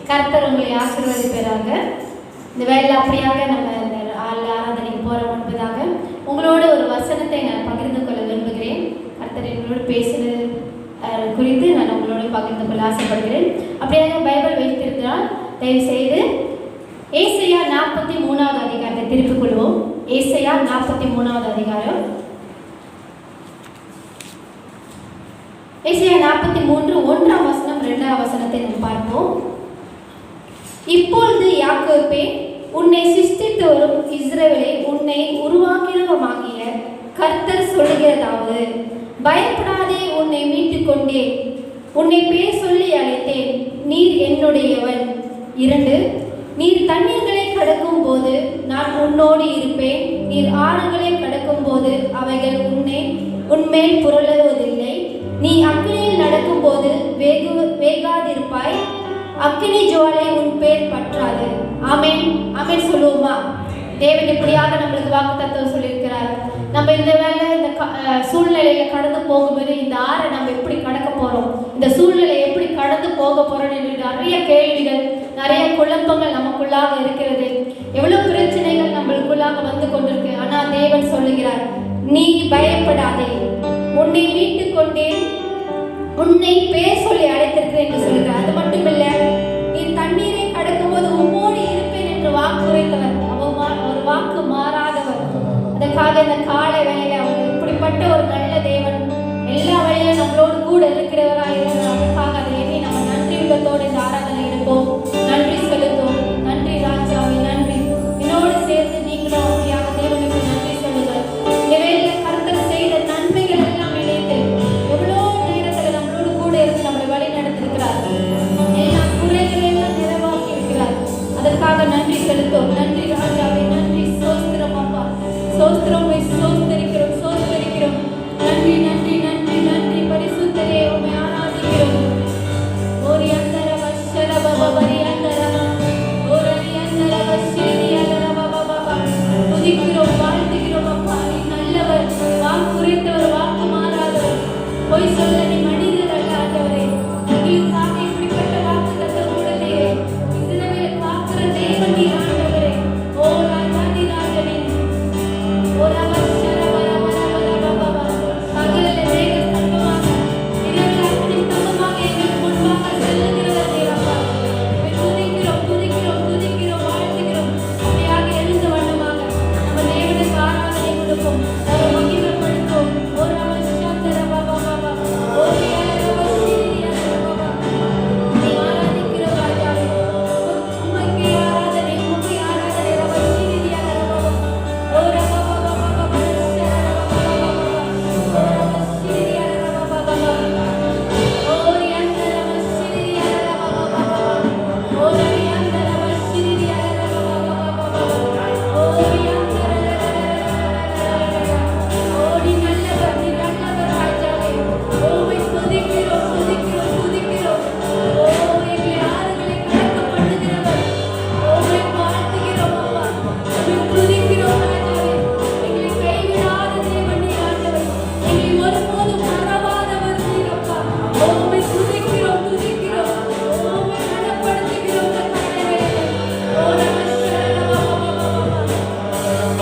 கர்த்தர் உங்களை ஆசீர்வதிப்பதாக. இந்த வேலையில் அப்படியாக நம்ம இந்த ஆராதனைக்கு போகிற முன்பதாக உங்களோட ஒரு வசனத்தை நான் பகிர்ந்து கொள்ள விரும்புகிறேன். கர்த்தர் எங்களோடு பேசுகிறது குறித்து நான் உங்களோட பகிர்ந்து கொள்ள ஆசைப்படுகிறேன். அப்படியாக பைபிள் வைத்திருந்தால் தயவு செய்து ஏசாயா 43வது அதிகாரத்தை திருப்பிக் கொள்வோம். ஏசாயா 43வது அதிகாரம். ஏசாயா 43 1ஆம் வசனம் 2ஆம் வசனத்தை நாம் பார்ப்போம். இப்பொழுது யாக்கோபே, உன்னை சிருஷ்டித்தவரும் இஸ்ரவேலே, உன்னை உருவாக்கினவருமாகிய கர்த்தர் சொல்லுகிறதாவது, பயப்படாதே, உன்னை மீட்டுக் கொண்டேன், உன்னை பேர் சொல்லி அழைத்தேன், நீர் என்னுடையவன். 2 நீர் தண்ணீர்களை கடக்கும் போது நான் உன்னோடு இருப்பேன், நீர் ஆறுகளை கடக்கும் போது அவைகள் உன்மேல் புரளுவதில்லை, நீ அக்கினியில் நடக்கும் போது வேகாதிருப்பாய், அக்கினி ஜுவாலை உன் பேர் பற்றாது. ஆமென் ஆமென் சொல்லுவோமா? தேவன் இப்படியாக நம்மளுக்கு வாக்குத்தத்தம் சொல்லியிருக்கிறார். நம்ம இந்த வேலை இந்த சூழ்நிலையில கடந்து போகும்போது இந்த ஆறை நம்ம எப்படி கடக்க போறோம், இந்த சூழ்நிலை எப்படி கடந்து போக போறோம் என்று நிறைய கேள்விகள், நிறைய குழப்பங்கள் நமக்குள்ளாக இருக்கிறது. எவ்வளவு பிரச்சனைகள் நம்மளுக்குள்ளாக வந்து கொண்டிருக்கு. ஆனா தேவன் சொல்லுகிறார், நீ பயப்படாதே, உன்னை மீட்டுக் கொண்டேன், உன்னை பேர் சொல்லி அழைத்திருக்கிறேன் என்று சொல்கிறார். அது மட்டும் இல்ல, நீ தண்ணீரை கடக்கும் போது உம்மோடு இருப்பேன் என்று வாக்கு உரைத்தவர், ஒரு வாக்கு மாறாதவர். அதற்காக இந்த காலை வேளையில அவர் இப்படிப்பட்ட ஒரு நல்ல தேவன், எல்லா வழியிலும் நம்மளோடு கூட இருக்கிறவராக இருக்கிறார். அதற்காக அதை எண்ணி நம்ம நன்றி உள்ளத்தோடு இந்த ஆராதனை எடுப்போம், நன்றி செலுத்துவோம். நன்றி ராஜாவே, நன்றி. என்னோடு சேர்ந்து நீங்களும் அப்படியாக தேவனுக்கு நன்றி சொல்லுங்கள். இந்த வேளையில கர்த்தர் செய்த நன்மைகள் எல்லாம் நினைத்து எவ்வளோ நேரத்தில் நம்மளோடு கூட இருந்து நம்மளை வழி நடத்திருக்கிறார். எல்லா குறைகளை எல்லாம் நிறைவாக்கி இருக்கிறார். அதற்காக நன்றி செலுத்துவோம். நன்றி ராஜாவே, நன்றி. சோஸ்திரம் அப்பா, சோஸ்திரம், சோஸ்தரிக்கிறோம், சோஸ்தரிக்கிறோம். நன்றி நன்றி நன்றி நன்றி. பரிசுத்தரே, உம்மை ஆராதிக்கிறோம். ஓரி அந்தர வஷர பவரி அந்தர ஓரி அந்தர வஷிரி அந்தர பவ துதிக்கிறோம், வாழ்த்துகிறோம். அப்பா, நீ நல்லவர், வாக்கு உரைத்தவர், வாக்கு மாறாதவர், பொய் சொல்ல நீ மனிதர் அல்ல. ஆண்டவரே, எங்களுக்காக இப்படிப்பட்ட வாக்கு தத்தம் கொடுத்தீரே. இஸ்ரவேலை காக்கிற தேவன் நீர் ஆண்டவரே. ஓ ராஜாதி ராஜனே, ஓ ரவஷர வர வர வர பவ பகலிலே மேக ஸ்தம்பமாக, இரவில் அக்னி ஸ்தம்பமாக எங்களுக்கு முன்பாக செல்லுகிறவர் நீர். அப்பா, துதிக்கிறோம் துதிக்கிறோம் துதிக்கிறோம், வாழ்த்துகிறோம். அப்படியாக எழுந்த வண்ணமாக நம்ம தேவனுக்கு ஆராதனை கொடுப்போம், நம்ம மகிமைப்படுத்துவோம். ஓ ரவஷர பவ பவ ஓ ரவஷிரி அந்தர பவ. நீ ஆராதிக்கிற ராஜாவே, உம்மைக்கு ஆராதனை, உம்மைக்கு ஆராதனை. ரவஷிரி அந்தர பவ ஓ ரவ பவ பவ வஷர பவ பவ ஓ ரவஷிரி அந்தர பவ பவ ஓரி அந்தர வஷிரி அந்தர பவ பவ ஓரி அந்தர வஷிரி அந்தர பவ பவ ஓரி அந்தர ஓடி நல்லவர், நீ நல்லவர் ராஜாவே. உம்மை துதிக்கிறோம் துதிக்கிறோம் துதிக்கிறோம். ஓ எங்களை ஆறுகளை கடக்க பண்ணுகிறவர், உம்மை வாழ்த்துகிறோம் அப்பா, உம்மை துதிக்கிறோம் ராஜாவே. எங்களை கைவிடாத தேவன் நீர் ஆண்டவர், எங்களை ஒருபோதும் மறவாதவர் நீர் அப்பா. உம்மை துதிக்கிறோம் துதிக்கிறோம், உம்மை கனப்படுத்துகிறோம். ஓ நமஸ்கார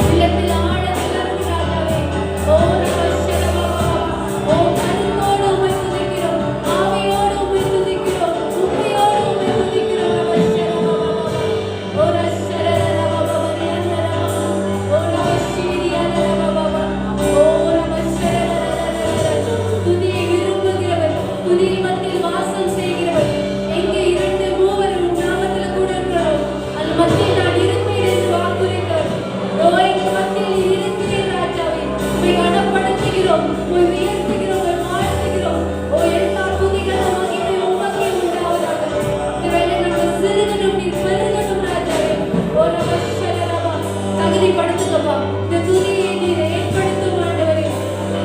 உள்ளத்தில் ஆழத்தில் இருந்து ராஜாவே. ஓ நமஸ்கார ஓ கருத்தோடு உம்மை துதிக்கிறோம், ஆவியோடு உம்மை துதிக்கிறோம், உண்மையோடு உம்மை துதிக்கிறோம். நமஸ்கார ஓ ரஷர ரவவரி அந்தர ஓ ரவஷிரி அந்தர பவ ஓ நமஸ்கார. துதியை விரும்புகிறவர், துதியின் மத்தியில் வாசம் செய்கிறவர். எங்கே 2 3 உன் நாமத்தில் கூட இருக்கிறோம், அது மத்தியில் நான் இருப்பேன் என்று வாக்குரைத்தவர். ஓ எங்கள் மத்தியில் நீர் இருக்கிறீர் ராஜாவே. உம்மை கனப்படுத்துகிறோம், உம்மை உயர்த்துகிறோம், உம்மை வாழ்த்துகிறோம். ஓ எல்லா துதிகளும் மகிமை உமக்கே உண்டாவதாக. இந்த வேளை நாங்கள் சிறுகணும், நீர் பெருகணும் ராஜாவே. ஓ நமஸ்கார ரவா, தகுதிப்படுத்துங்கப்பா. இந்த துதியை நீர் ஏற்படுத்தும் ஆண்டவரே.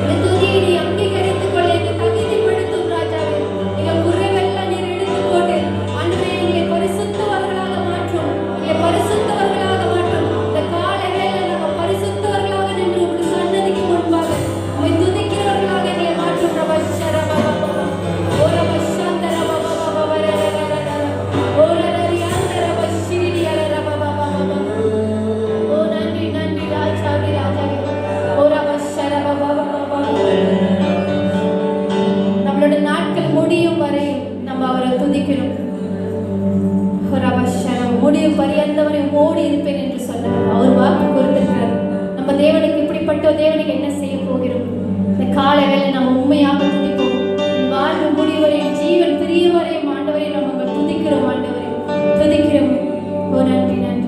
இந்த துதியை நீ அங்கீகரித்துக் கொள்ள எங்களை தகுதிப்படுத்தும் ராஜாவே. எங்கள் குறைவெல்லாம் நீர் எடுத்துக் போட்டு ஆண்டவரே எங்களை பரிசுத்தவர்களாக மாற்றும், எங்களை பரிசுத்தவர்களாக மாற்றும். இந்த காலை வேளை நாங்கள் பரிசுத்தவர்களாக நின்று உம்முடைய சன்னதிக்கு முன்பாக உம்மை துதிக்கிறவர்களாக எங்களை மாற்றும். ரவஷர பவ பவ ஓ ரவஷந்தர பவ பவ வர ஓ ரரி பரியந்தவரை ஓடி இருப்பேன் என்று சொன்னார். அவர் வாக்கு கொடுத்திருக்கிறார். நம்ம தேவனுக்கு இப்படிப்பட்ட தேவனுக்கு என்ன செய்ய போகிறோம்? இந்த காலை வேளை நம்ம உண்மையாக துதிப்போம். வாழ்வு முடிவரை ஜீவன் பிரியவரை ஆண்டவரை நம்ம துதிக்கிறோம். ஆண்டவரை துதிக்கிறோம். ஓ நன்றி நன்றி.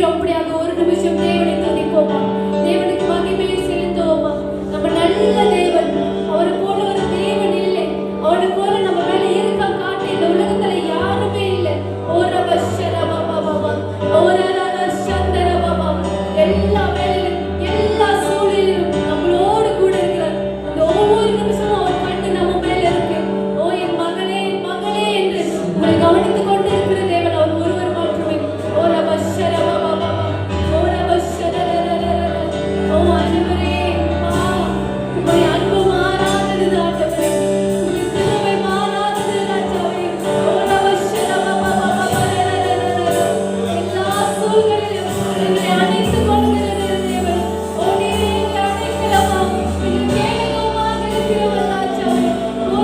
துதிக்கிறோம். அப்படியாக ஒரு நிமிஷம் தேவனை துதிப்போமா, தேவனுக்கு மகிமையை செலுத்துவோமா. நம்ம நல்ல தேவன், அவரை போல ஒரு தேவன் இல்லை. அவனை போல நம்ம மேல இரக்கம் காட்ட இந்த உலகத்துல யாருமே இல்லை. எல்லா வேலையிலும் எல்லா சூழலிலும் நம்மளோடு கூட இருக்கிறார். அந்த ஒவ்வொரு நிமிஷமும் அவர் கண்ணு நம்ம மேல இருக்கு. ஓ என் மகளே, என் மகளே என்று உங்களை கவனித்துக் கொண்டு இருக்கிற தேவன் அவர் ஒருவர் மாற்றுமே. ஓ ஆண்டவரே, உங்களுடைய அன்பு மாறாதது ஆண்டவரே, உங்களுடைய கிருபை மாறாதது ராஜாவே. எல்லா சூழ்நிலையிலும் எங்களை அணைத்துக் கொள்கிற தேவன். ஓ நீரே எங்களை அணைக்கலமா, எங்கள் கேடகமாக இருக்கிறவர் ராஜாவே. ஓ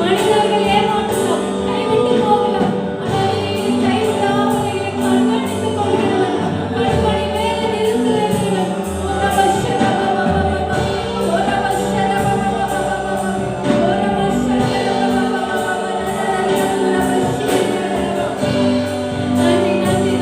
மனிதர்கள் ஏமாற்றலாம், கைவிட்டு போகலாம், ஆனால் நீரை கைவிடாமல் எங்களை கண்காணித்துக் கொள்கிறவர், கண்மணி மேல நிறுத்துகிறவர். நன்றி நன்றி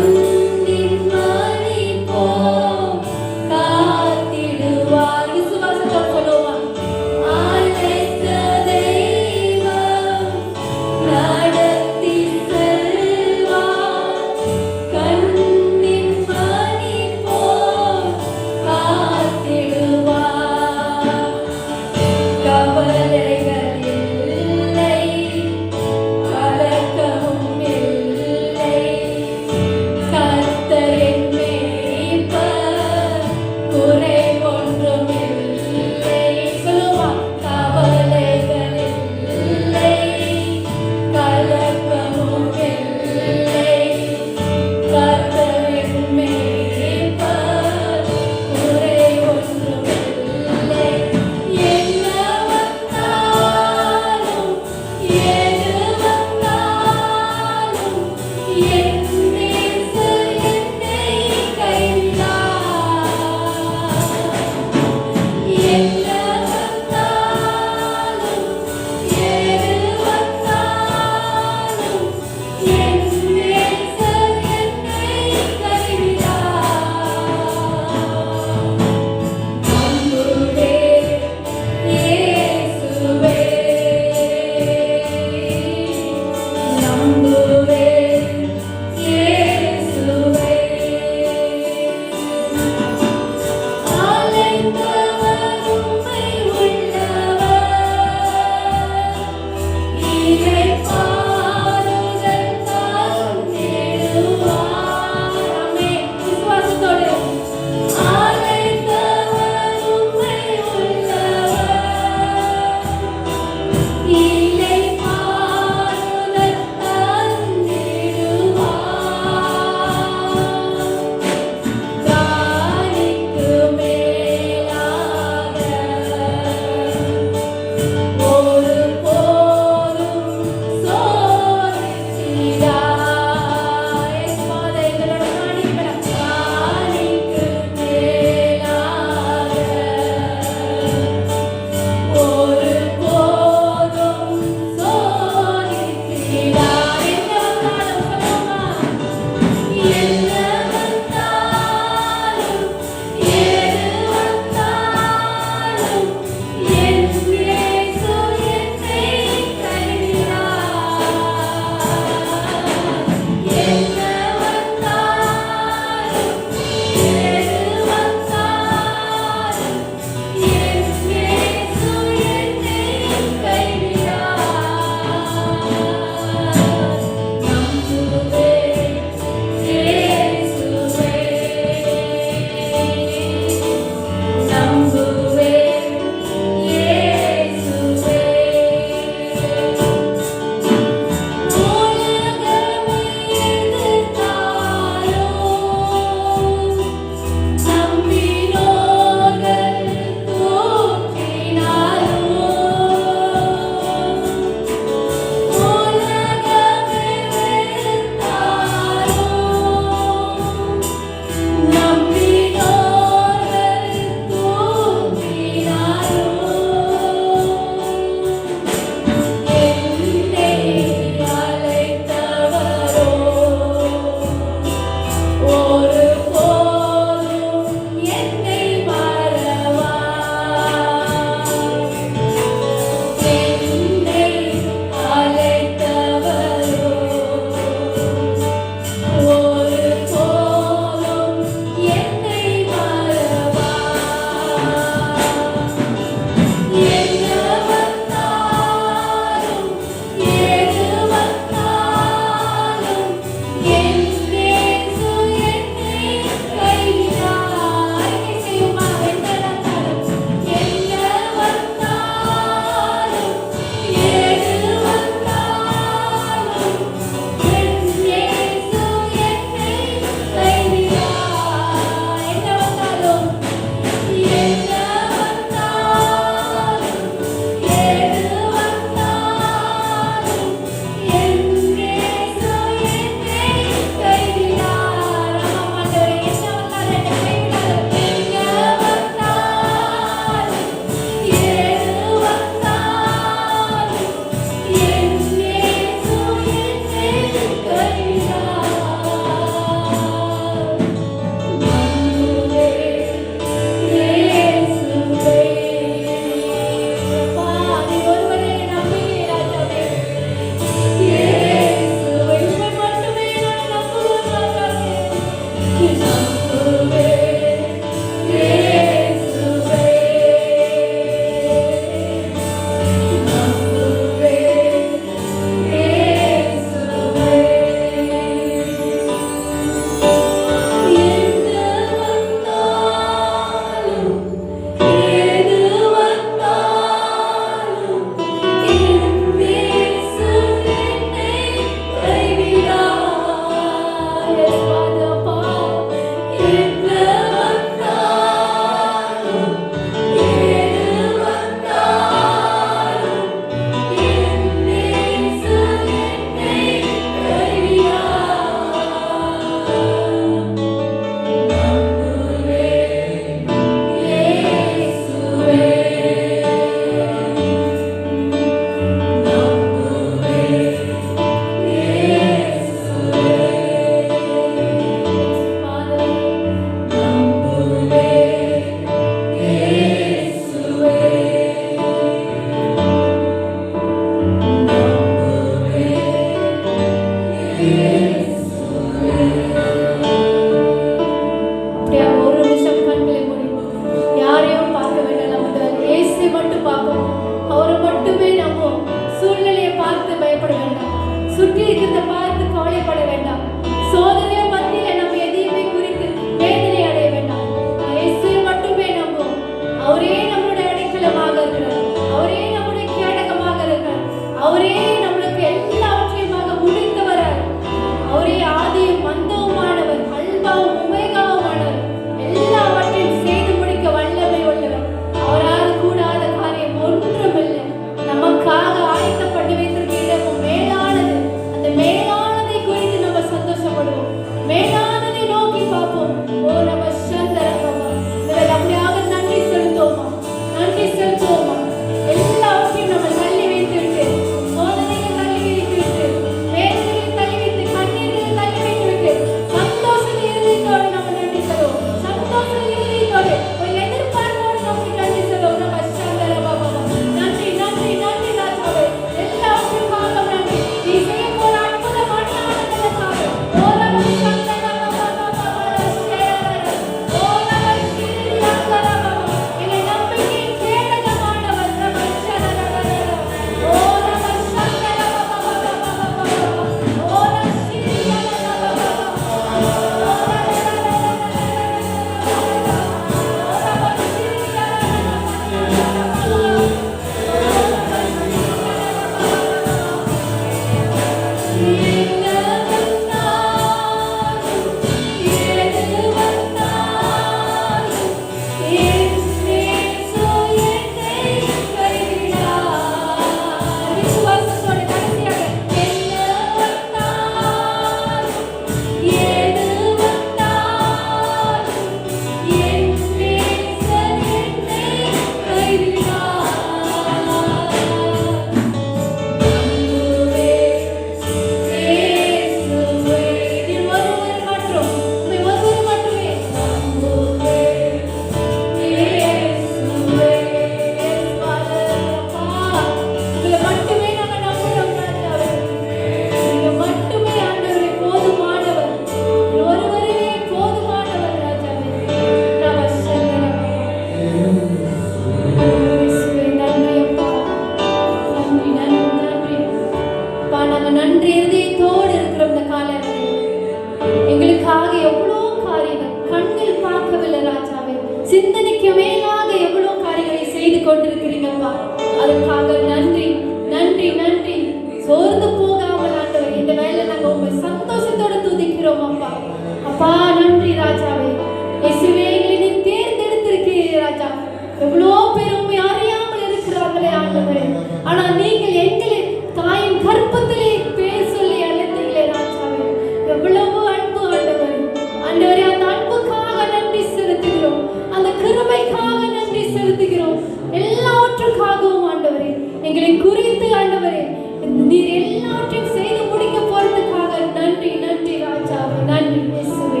எல்லாவற்றையும் செய்து முடிக்க போறதுக்காக நன்றி நன்றி ராஜாவே, நன்றி இயேசுவே.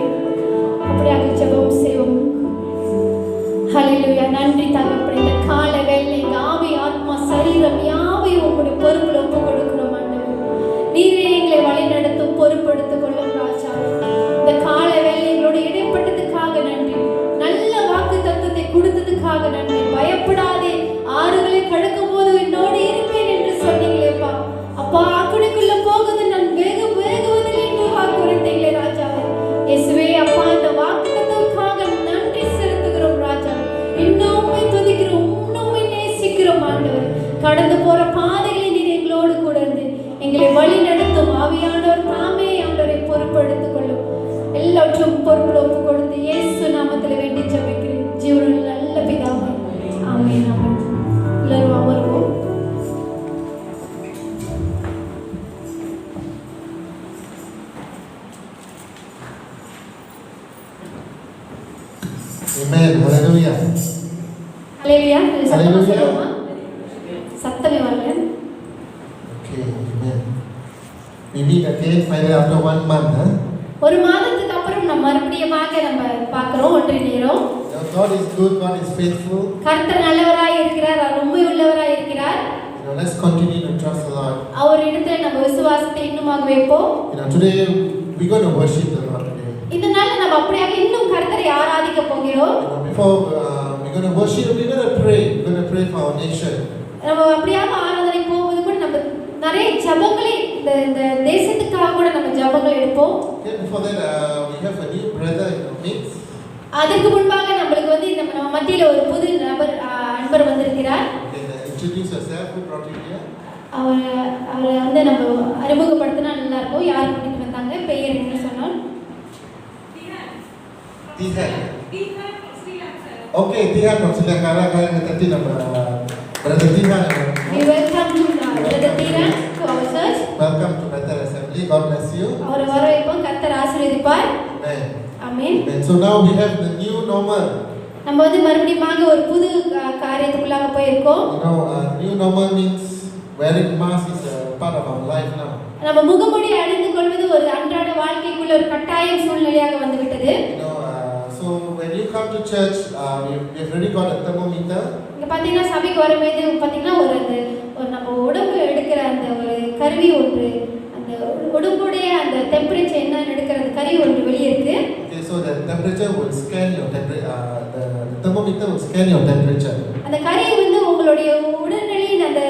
அப்படியாக ஜெபம் செய்வோம். ஹல்லேலூயா. நன்றி தகப்பனே. இந்த கால வேளை எங்க ஆவி ஆத்மா சரீரம் யாவையும் உங்களுடைய பொறுப்புல ஒப்பு கொடுக்கிறோம் ஆண்டவரே. நீரே எங்களை வழி நடத்தும் பொறுப்பெடுத்துக் கொள்ளும் ராஜாவே. இந்த கால வேளை எங்களோட இடைப்பட்டதுக்காக நன்றி. நல்ல வாக்கு தத்துவத்தை கொடுத்ததுக்காக நன்றி. பயப்படாதே, ஆறுகளை கடக்கும் போது என்னோடு இருப்பேன் என்று சொன்னீங்களேப்பா. அப்பா, அக்குடிக்குள்ள போகுது நான் வேகுவதில்லை என்று வாக்கு உரைத்தீங்களே ராஜாவே. இயேசுவே அப்பா, இந்த வாக்கு தத்துவத்துக்காக நன்றி செலுத்துகிறோம் ராஜாவே. இன்னுமே துதிக்கிறோம், இன்னுமே நேசிக்கிறோம் ஆண்டவர். கடந்து போற பாதைகளை நீர் எங்களோடு கூட இருந்து எங்களை வழி நடத்தும் ஆவியானவர் தாமே ஆண்டவரை பொறுப்பெடுத்துக் கொள்ளும். எல்லாவற்றும் பொறுப்புல ஒப்பு கொடுத்து இயேசு நாமத்தில் வேண்டி ஜெபிக்கிறேன் ஜீவனுள்ள நல்ல பிதாவே, ஆமென் ஆமென். எல்லாரும் அமர்வோம். Amen. Hallelujah. ஹல்லேலூயா. சத்தமா Hallelujah. சொல்லுமா? சத்தமே வரல. Okay. Amen. We meet again finally after 1 month. ஒரு மாதத்துக்கு அப்புறம் நம்ம மறுபடியும் நம்ம பார்க்கிறோம் ஒன்றை நேரம். God is good. God is faithful. கர்த்தர் நல்லவராய் இருக்கிறார், அவர் உண்மை உள்ளவராய் இருக்கிறார். Let's continue to trust the Lord. அவர் இடத்துல நம்ம விசுவாசத்தை இன்னுமாக வைப்போம். Today we're going to worship the Lord today. இந்த நாள்ல நம்ம அப்படியாக இன்னும் கர்த்தரை ஆராதிக்க போகிறோம். Before we're going to worship, we're going to pray. We're going to pray for our nation. நம்ம அப்படியாக ஆராதனை போகும்போது கூட நம்ம நிறைய ஜெபங்களை இந்த தேசத்துக்காக கூட நம்ம ஜெபங்கள் எடுப்போம். Okay, before that we have a new brother in our midst. அதற்கு முன்பாக நம்மளுக்கு வந்து நம்ம மத்தியில ஒரு புது அன்பர் வந்திருக்கிறார். Introduce yourself. Who brought you here? அவரை வந்து நம்ம அறிமுகப்படுத்தினா நல்லா இருக்கும். யார் கூட்டிட்டு வந்தாங்க, பெயர் என்ன சொன்னால்? Tihan. Okay, Tihan from Sri Lanka. Kalian tadi nama brother Tihan. We welcome brother Tihan to our church. Welcome to Bethel Assembly. God bless you. அவரை வரவேற்போம். கர்த்தர் ஆசீர்வதிப்பார். Amen. Amen. So now we have the new normal. நம்ம வந்து மறுபடியும் ஒரு புது காரியத்துக்குள்ளாக போயிருக்கோம். New normal means wearing mask is a part of our life now. நம்ம முகமூடி அணிந்து கொள்வது ஒரு அன்றாட வாழ்க்கைக்குள்ள ஒரு கட்டாய சூழ்நிலையாக வந்து விட்டது. So when you come to church, we've already got a thermometer. இங்க பாத்தீங்கன்னா சபைக்கு வரும்போது பாத்தீங்கன்னா ஒரு நம்ம உடம்பு எடுக்கிற அந்த ஒரு கருவி ஒன்று, அந்த உடம்புடைய அந்த டெம்பரேச்சர் என்ன எடுக்கிற அந்த கருவி ஒன்று வெளியே இருக்கு. Okay, so the temperature will scan your the thermometer will scan your temperature. அந்த கருவி வந்து உங்களுடைய உடல்நிலையின் அந்த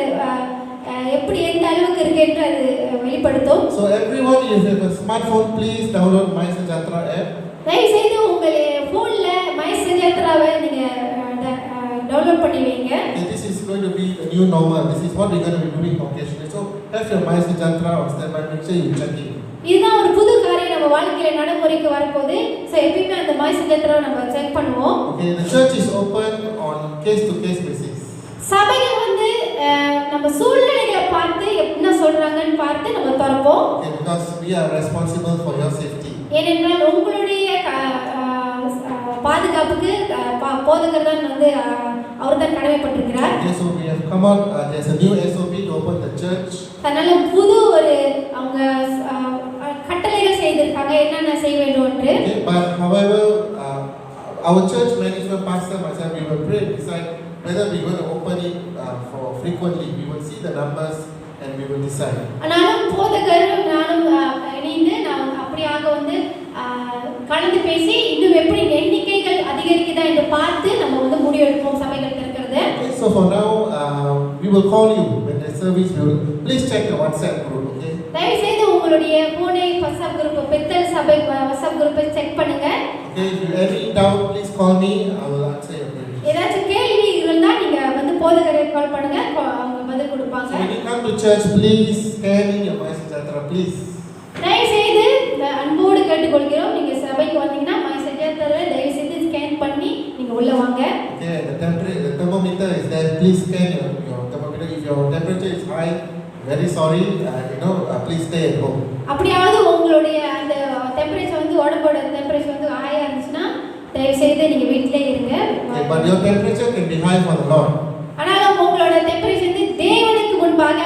எப்படி எந்த அளவுக்கு இருக்கு என்று அது வெளிப்படுத்தும். So everyone, if you have a smartphone, please download My Sejahtera app. தயவு செய்து உங்களுடைய போன்ல மை செஜாத்ராவை நீங்க டவுன்லோட் பண்ணி வைங்க. This is going to be the new normal. This is what we're going to be doing occasionally. So have your My Sejahtera on standby. Make sure you check it. இதுதான் ஒரு புது காரியம் நம்ம வாழ்க்கையில நடைமுறைக்கு வரப்போகுது. சோ எப்பவுமே அந்த மை செஜாத்ராவை நம்ம செக் பண்ணுவோம். Okay, the church is open on case to case basis. சபையில வந்து நம்ம சூழ்நிலைகளை பார்த்து என்ன சொல்றாங்கன்னு பார்த்து நம்ம தரப்போம். Okay, because we are responsible for your safety. ஏனென்றால் உங்களுடைய பாதுகாப்புக்கு போதகர் தான் வந்து அவர் தான் கடமைப்பட்டிருக்கிறார். Okay, so we have come out. There's a new SOP to open the church. அதனால புது ஒரு அவங்க கட்டளைகள் செய்திருக்காங்க என்னென்ன செய்ய வேண்டும் என்று. Okay, but however, our church management pastor myself, we will pray decide whether we're going to open it for frequently. We will see the numbers and we will decide. ஆனாலும் போதகரும் நானும் இணைந்து நாம் அப்படியாக வந்து கலந்து பேசி இன்னும் எப்படி எண்ணிக்கைகள் அதிகரிக்குதா என்று பார்த்து நம்ம வந்து முடிவெடுப்போம் சபைகள் இருக்கிறது. Okay, so for now, we will call you when the service. We will please check the WhatsApp group. Okay. தயவு செய்து உங்களுடைய போனை வாட்ஸ்அப் குரூப் பெத்தல் சபை வாட்ஸ்அப் குரூப்பை செக் பண்ணுங்க. Okay, if you have any doubt, please call me. I will answer your queries. ஏதாச்சும் கேள்வி இருந்தா நீங்க வந்து போதகரை கால் பண்ணுங்க, அவங்க பதில் கொடுப்பாங்க. So when you come to church, please scan in your My Sejahtera, please. தயவு செய்து அன்போடு கேட்டுக்கொள்கிறோம். நீங்க சபைக்கு வந்தீங்கன்னா மை செஜாத்ராவை தயவு செய்து ஸ்கேன் பண்ணி நீங்க உள்ள வாங்க. Okay, the thermometer is there. Please scan your thermometer. If your temperature is high, very sorry, please stay at home. அப்படியாவது உங்களுடைய அந்த டெம்பரேச்சர் வந்து உடம்போட டெம்பரேச்சர் வந்து ஹையா இருந்துச்சுன்னா தயவு செய்து நீங்க வீட்டிலே இருங்க. Okay, but your temperature can be high for the Lord. ஆனாலும் உங்களோட டெம்பரேச்சர் வந்து தேவனுக்கு முன்பாக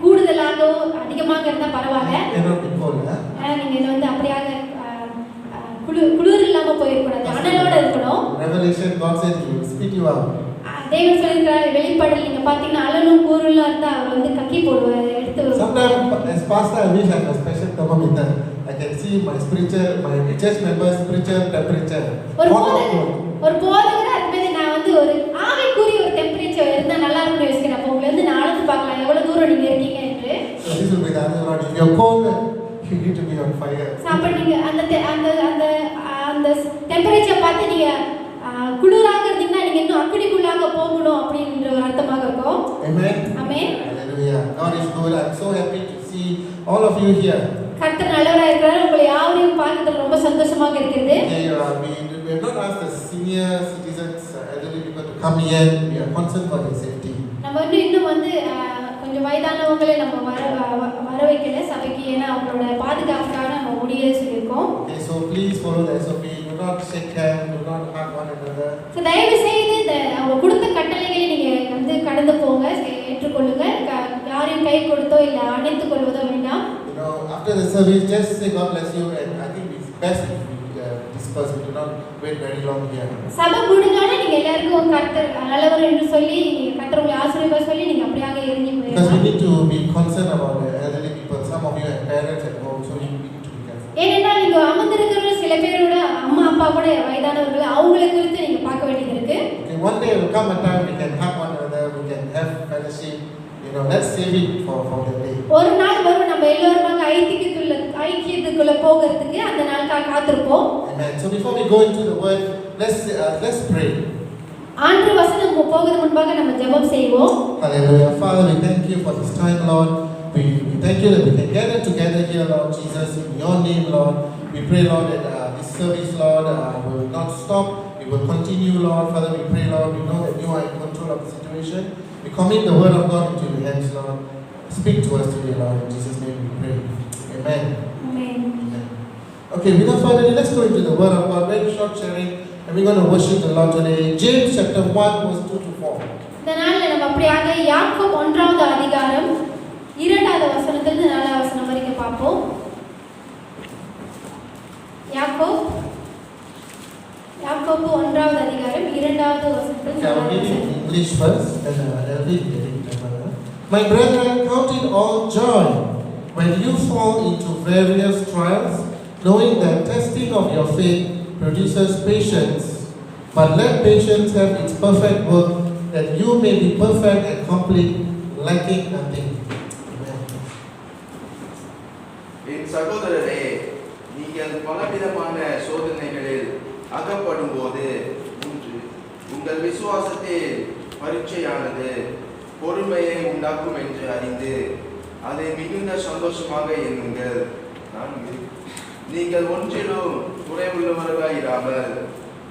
கூடுதலாகவோ அதிகமாக கொஞ்சமாக இருந்தா பரவாயில்ல. cannot be cold. நீங்க வந்து அப்படியாக குளிர் இல்லாம போயிடக்கூடாது, அனலோட இருக்கணும். Revelation, God says He will spit you out. தேவன் சொல்லியிருக்கிறார் வெளிப்பாடில் நீங்க பாத்தீங்கன்னா அனலும் கூருலாம் இருந்தா அவர் வந்து கக்கி போடுவார், எடுத்து. Sometimes as pastor I wish I have a special thermometer. I can see my church members' spiritual temperature. ஒரு போதகரா அதுமே நான் வந்து ஒரு ஆவிக்குரிய ஒரு டெம்பரேச்சர் இருந்தா நல்லா இருக்கும்னு யோசிக்கிறேன். அப்போ உங்களை வந்து நான் அளந்து பார்க்கலாம் எவ்வளவு தூரம் நீங்க இருக்கீங்க என்று. So this will be the answer. If you're cold, you need to be on fire. அப்ப நீங்க அந்த டெம்பரேச்சர் பார்த்து நீங்க குளிராக இருந்தீங்கன்னா நீங்க இன்னும் அக்கடிக்குள்ளாக போகணும் அப்படின்ற ஒரு அர்த்தமாக இருக்கும். Amen. Amen. Hallelujah. God is good. I'm so happy to see all of you here. கர்த்தர் நல்லவராக இருக்கிறார். உங்களை யாவரையும் பார்க்கிறதுல ரொம்ப சந்தோஷமாக இருக்கிறது. We have not asked the senior citizens, elderly people to come here. We are concerned for their safety. நம்ம இன்னும் வந்து கொஞ்சம் வயதானவங்களை நம்ம வர வைக்கல சபைக்கு, ஏன்னா அவங்களோட பாதுகாப்புக்காக நம்ம முடிய சொல்லியிருக்கோம். Okay, so please follow the SOP. Do not shake hands. Do not hug one another. So தயவு செய்து அவங்க கொடுத்த கட்டளைகளை நீங்க வந்து கடந்து போங்க, ஏற்றுக்கொள்ளுங்க. யாரையும் கை கொடுத்தோ இல்ல அணைத்துக் கொள்வதோ வேண்டாம். You know, after the service, just say God bless you, and I think it's best if we disperse. We do not wait very long here. சபை முடிஞ்சாலே நீங்க எல்லாருக்கும் கர்த்தர் நல்லவர் என்று சொல்லி கர்த்தர் உங்களை ஆசீர்வதிப்பார் சொல்லி நீங்க அப்படியே இறங்கி போயிடுங்க. Because we need to be concerned about the elderly people. Some of you have parents at home, so we need to be careful. ஏனென்றால் நீங்க அமர்ந்திருக்கிற சில பேரோட அம்மா அப்பா கூட வயதானவர்கள், அவங்களை குறித்து நீங்க பார்க்க வேண்டியது இருக்கு. Okay, one day will come a time we can hug one another, we can have fellowship. You know, let's save it for the day. ஒரு நாள் வரும் நம்ம எல்லாரும் ஐக்கியத்துக்குள்ள போகிறதுக்கு, அந்த நாளுக்காக காத்திருப்போம். Amen. So before we go into the word, let's pray. ஆண்டு வசனம் போகிறது முன்பாக நம்ம ஜெபம் செய்வோம். Hallelujah. Father, we thank you for this time, Lord. We thank you that we can gather together here, Lord Jesus, in your name, Lord. We pray, Lord, that this service, Lord, will not stop. It will continue, Lord. Father, we pray, Lord, we know that you are in control of the situation. We commit the word of God into your hands, Lord. Speak to us today, Lord. In Jesus' name we pray. Amen. Amen. Amen. Okay, without further ado, let's go into the word of God. Very short sharing, and we're going to worship the Lord today. James chapter 1, verse 2 to 4. இந்த நாள்ல நம்ம அப்படியாக யாக்கோபு 1வது அதிகாரம் 2வது வசனத்திலிருந்து 4வது வசனம் வரைக்கும் பார்ப்போம். யாக்கோபு 1வது அதிகாரம் 2வது வசனத்திலிருந்து 4வது reading வசனம். in English first, and I'll read it. My brethren, count it all joy when you fall into various trials, knowing that testing of your faith produces patience. But let patience have its perfect work, that you may be perfect and complete, lacking nothing. Amen. என் சகோதரரே, நீங்கள் பலவிதமான சோதனைகளில் அகப்படும் போது உங்கள் விசுவாசத்தில் பரீட்சையானது பொறுமையை உண்டாக்கும் என்று அறிந்து அதை மிகுந்த சந்தோஷமாக எண்ணுங்கள். நீங்கள் ஒன்றிலும் குறைவுள்ளவர்களாயிராமல்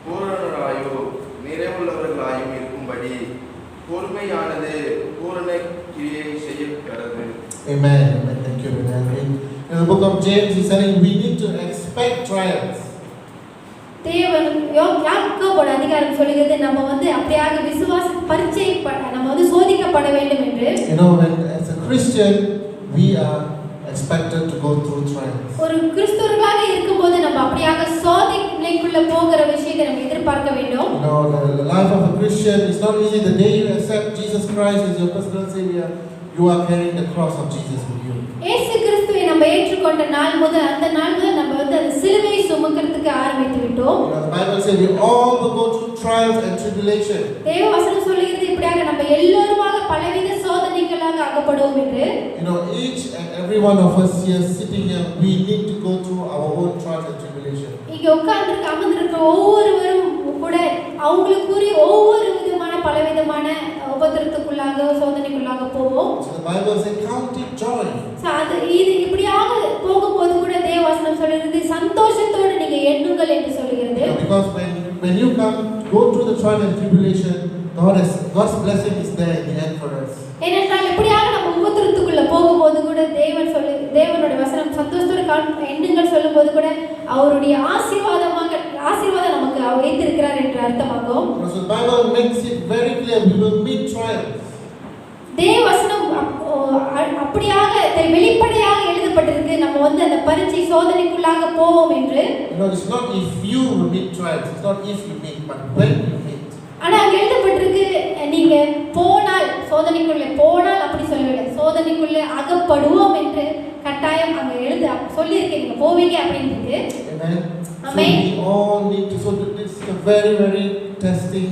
பூரணராயோ நிறைவுள்ளவர்களாயும் இருக்கும்படி பொறுமையானது பூரண கிரியை செய்யப்படுகிறது. Amen. Amen. Thank you, brother. In the book of James, he's saying we need to expect trials. தேவன் யாக்கோபோட அதிகாரம் சொல்கிறது நம்ம வந்து அப்படியாக விசுவாச பரீட்சை நம்ம வந்து சோதிக்கப்பட வேண்டும் என்று. You know, when as a Christian we are expected to go through trials. ஒரு கிறிஸ்தவர்களாக இருக்கும்போது நம்ம அப்படியாக சோதனைக்குள்ள போகிற விஷயத்தை நம்ம எதிர்பார்க்க வேண்டும். You know, the life of a Christian is not easy. The day you accept Jesus Christ as your personal Savior, you are carrying the cross of Jesus with you. இயேசு கிறிஸ்துவை நம்ம ஏற்றுக்கொண்ட நாள் முதல் அந்த நாள் முதல் நம்ம வந்து அந்த சிலுவையை சுமக்கிறதுக்கு ஆரம்பித்து விட்டோம். You know, the Bible says we all will go through trials and tribulation. தேவ வசனம் சொல்லுகிறது இப்படியாக நம்ம எல்லாருமாக பலவித சோதனைகளாக அகப்படுவோம் என்று. You know, each and every one of us here sitting here, we need to go through our own trials and tribulation. இங்க அமர்ந்திருக்கிற ஒவ்வொருவரும் கூட அவங்களுக்குரிய ஒவ்வொரு விதமான பலவிதமான உபத்திரத்துக்குள்ளாக சோதனைக்குள்ளாக போவோம். So the Bible says count it joy. இது இப்படியாக போகும்போது கூட தேவவசனம் சொல்கிறது சந்தோஷத்தோடு நீங்க எண்ணுங்கள் என்று சொல்கிறது. Because when you go through the trial and tribulation, God's blessing is there in the end for us. ஏனென்றால் இப்படியாக நம்ம உபத்திரத்துக்குள்ள போகும்போது கூட தேவனுடைய வசனம் சந்தோஷத்தோடு எண்ணுங்கள் சொல்லும்போது கூட அவருடைய ஆசீர்வாதம் நமக்கு வைத்திருக்கிறார் என்று அர்த்தமாகும். So the Bible makes it very clear we will meet trials. தேவவசனம் அப்படியாக வெளிப்படையாக பரீட்சை சோதனைக்குள்ளாக போவோம் என்று. It's not if you will meet trials, it's not if you meet, but when you meet. ஆனா அங்க எழுதப்பட்டிருக்கு, நீங்க போனால் சோதனைக்குள்ள போனால் அப்படி சொல்லவில்லை, சோதனைக்குள்ள அகப்படுவோம் என்று கட்டாயம் அங்க சொல்லியிருக்கேன், நீங்க போவீங்க அப்படின்னு இருக்கு. Amen. Amen. So we all need to. So this is a very, very testing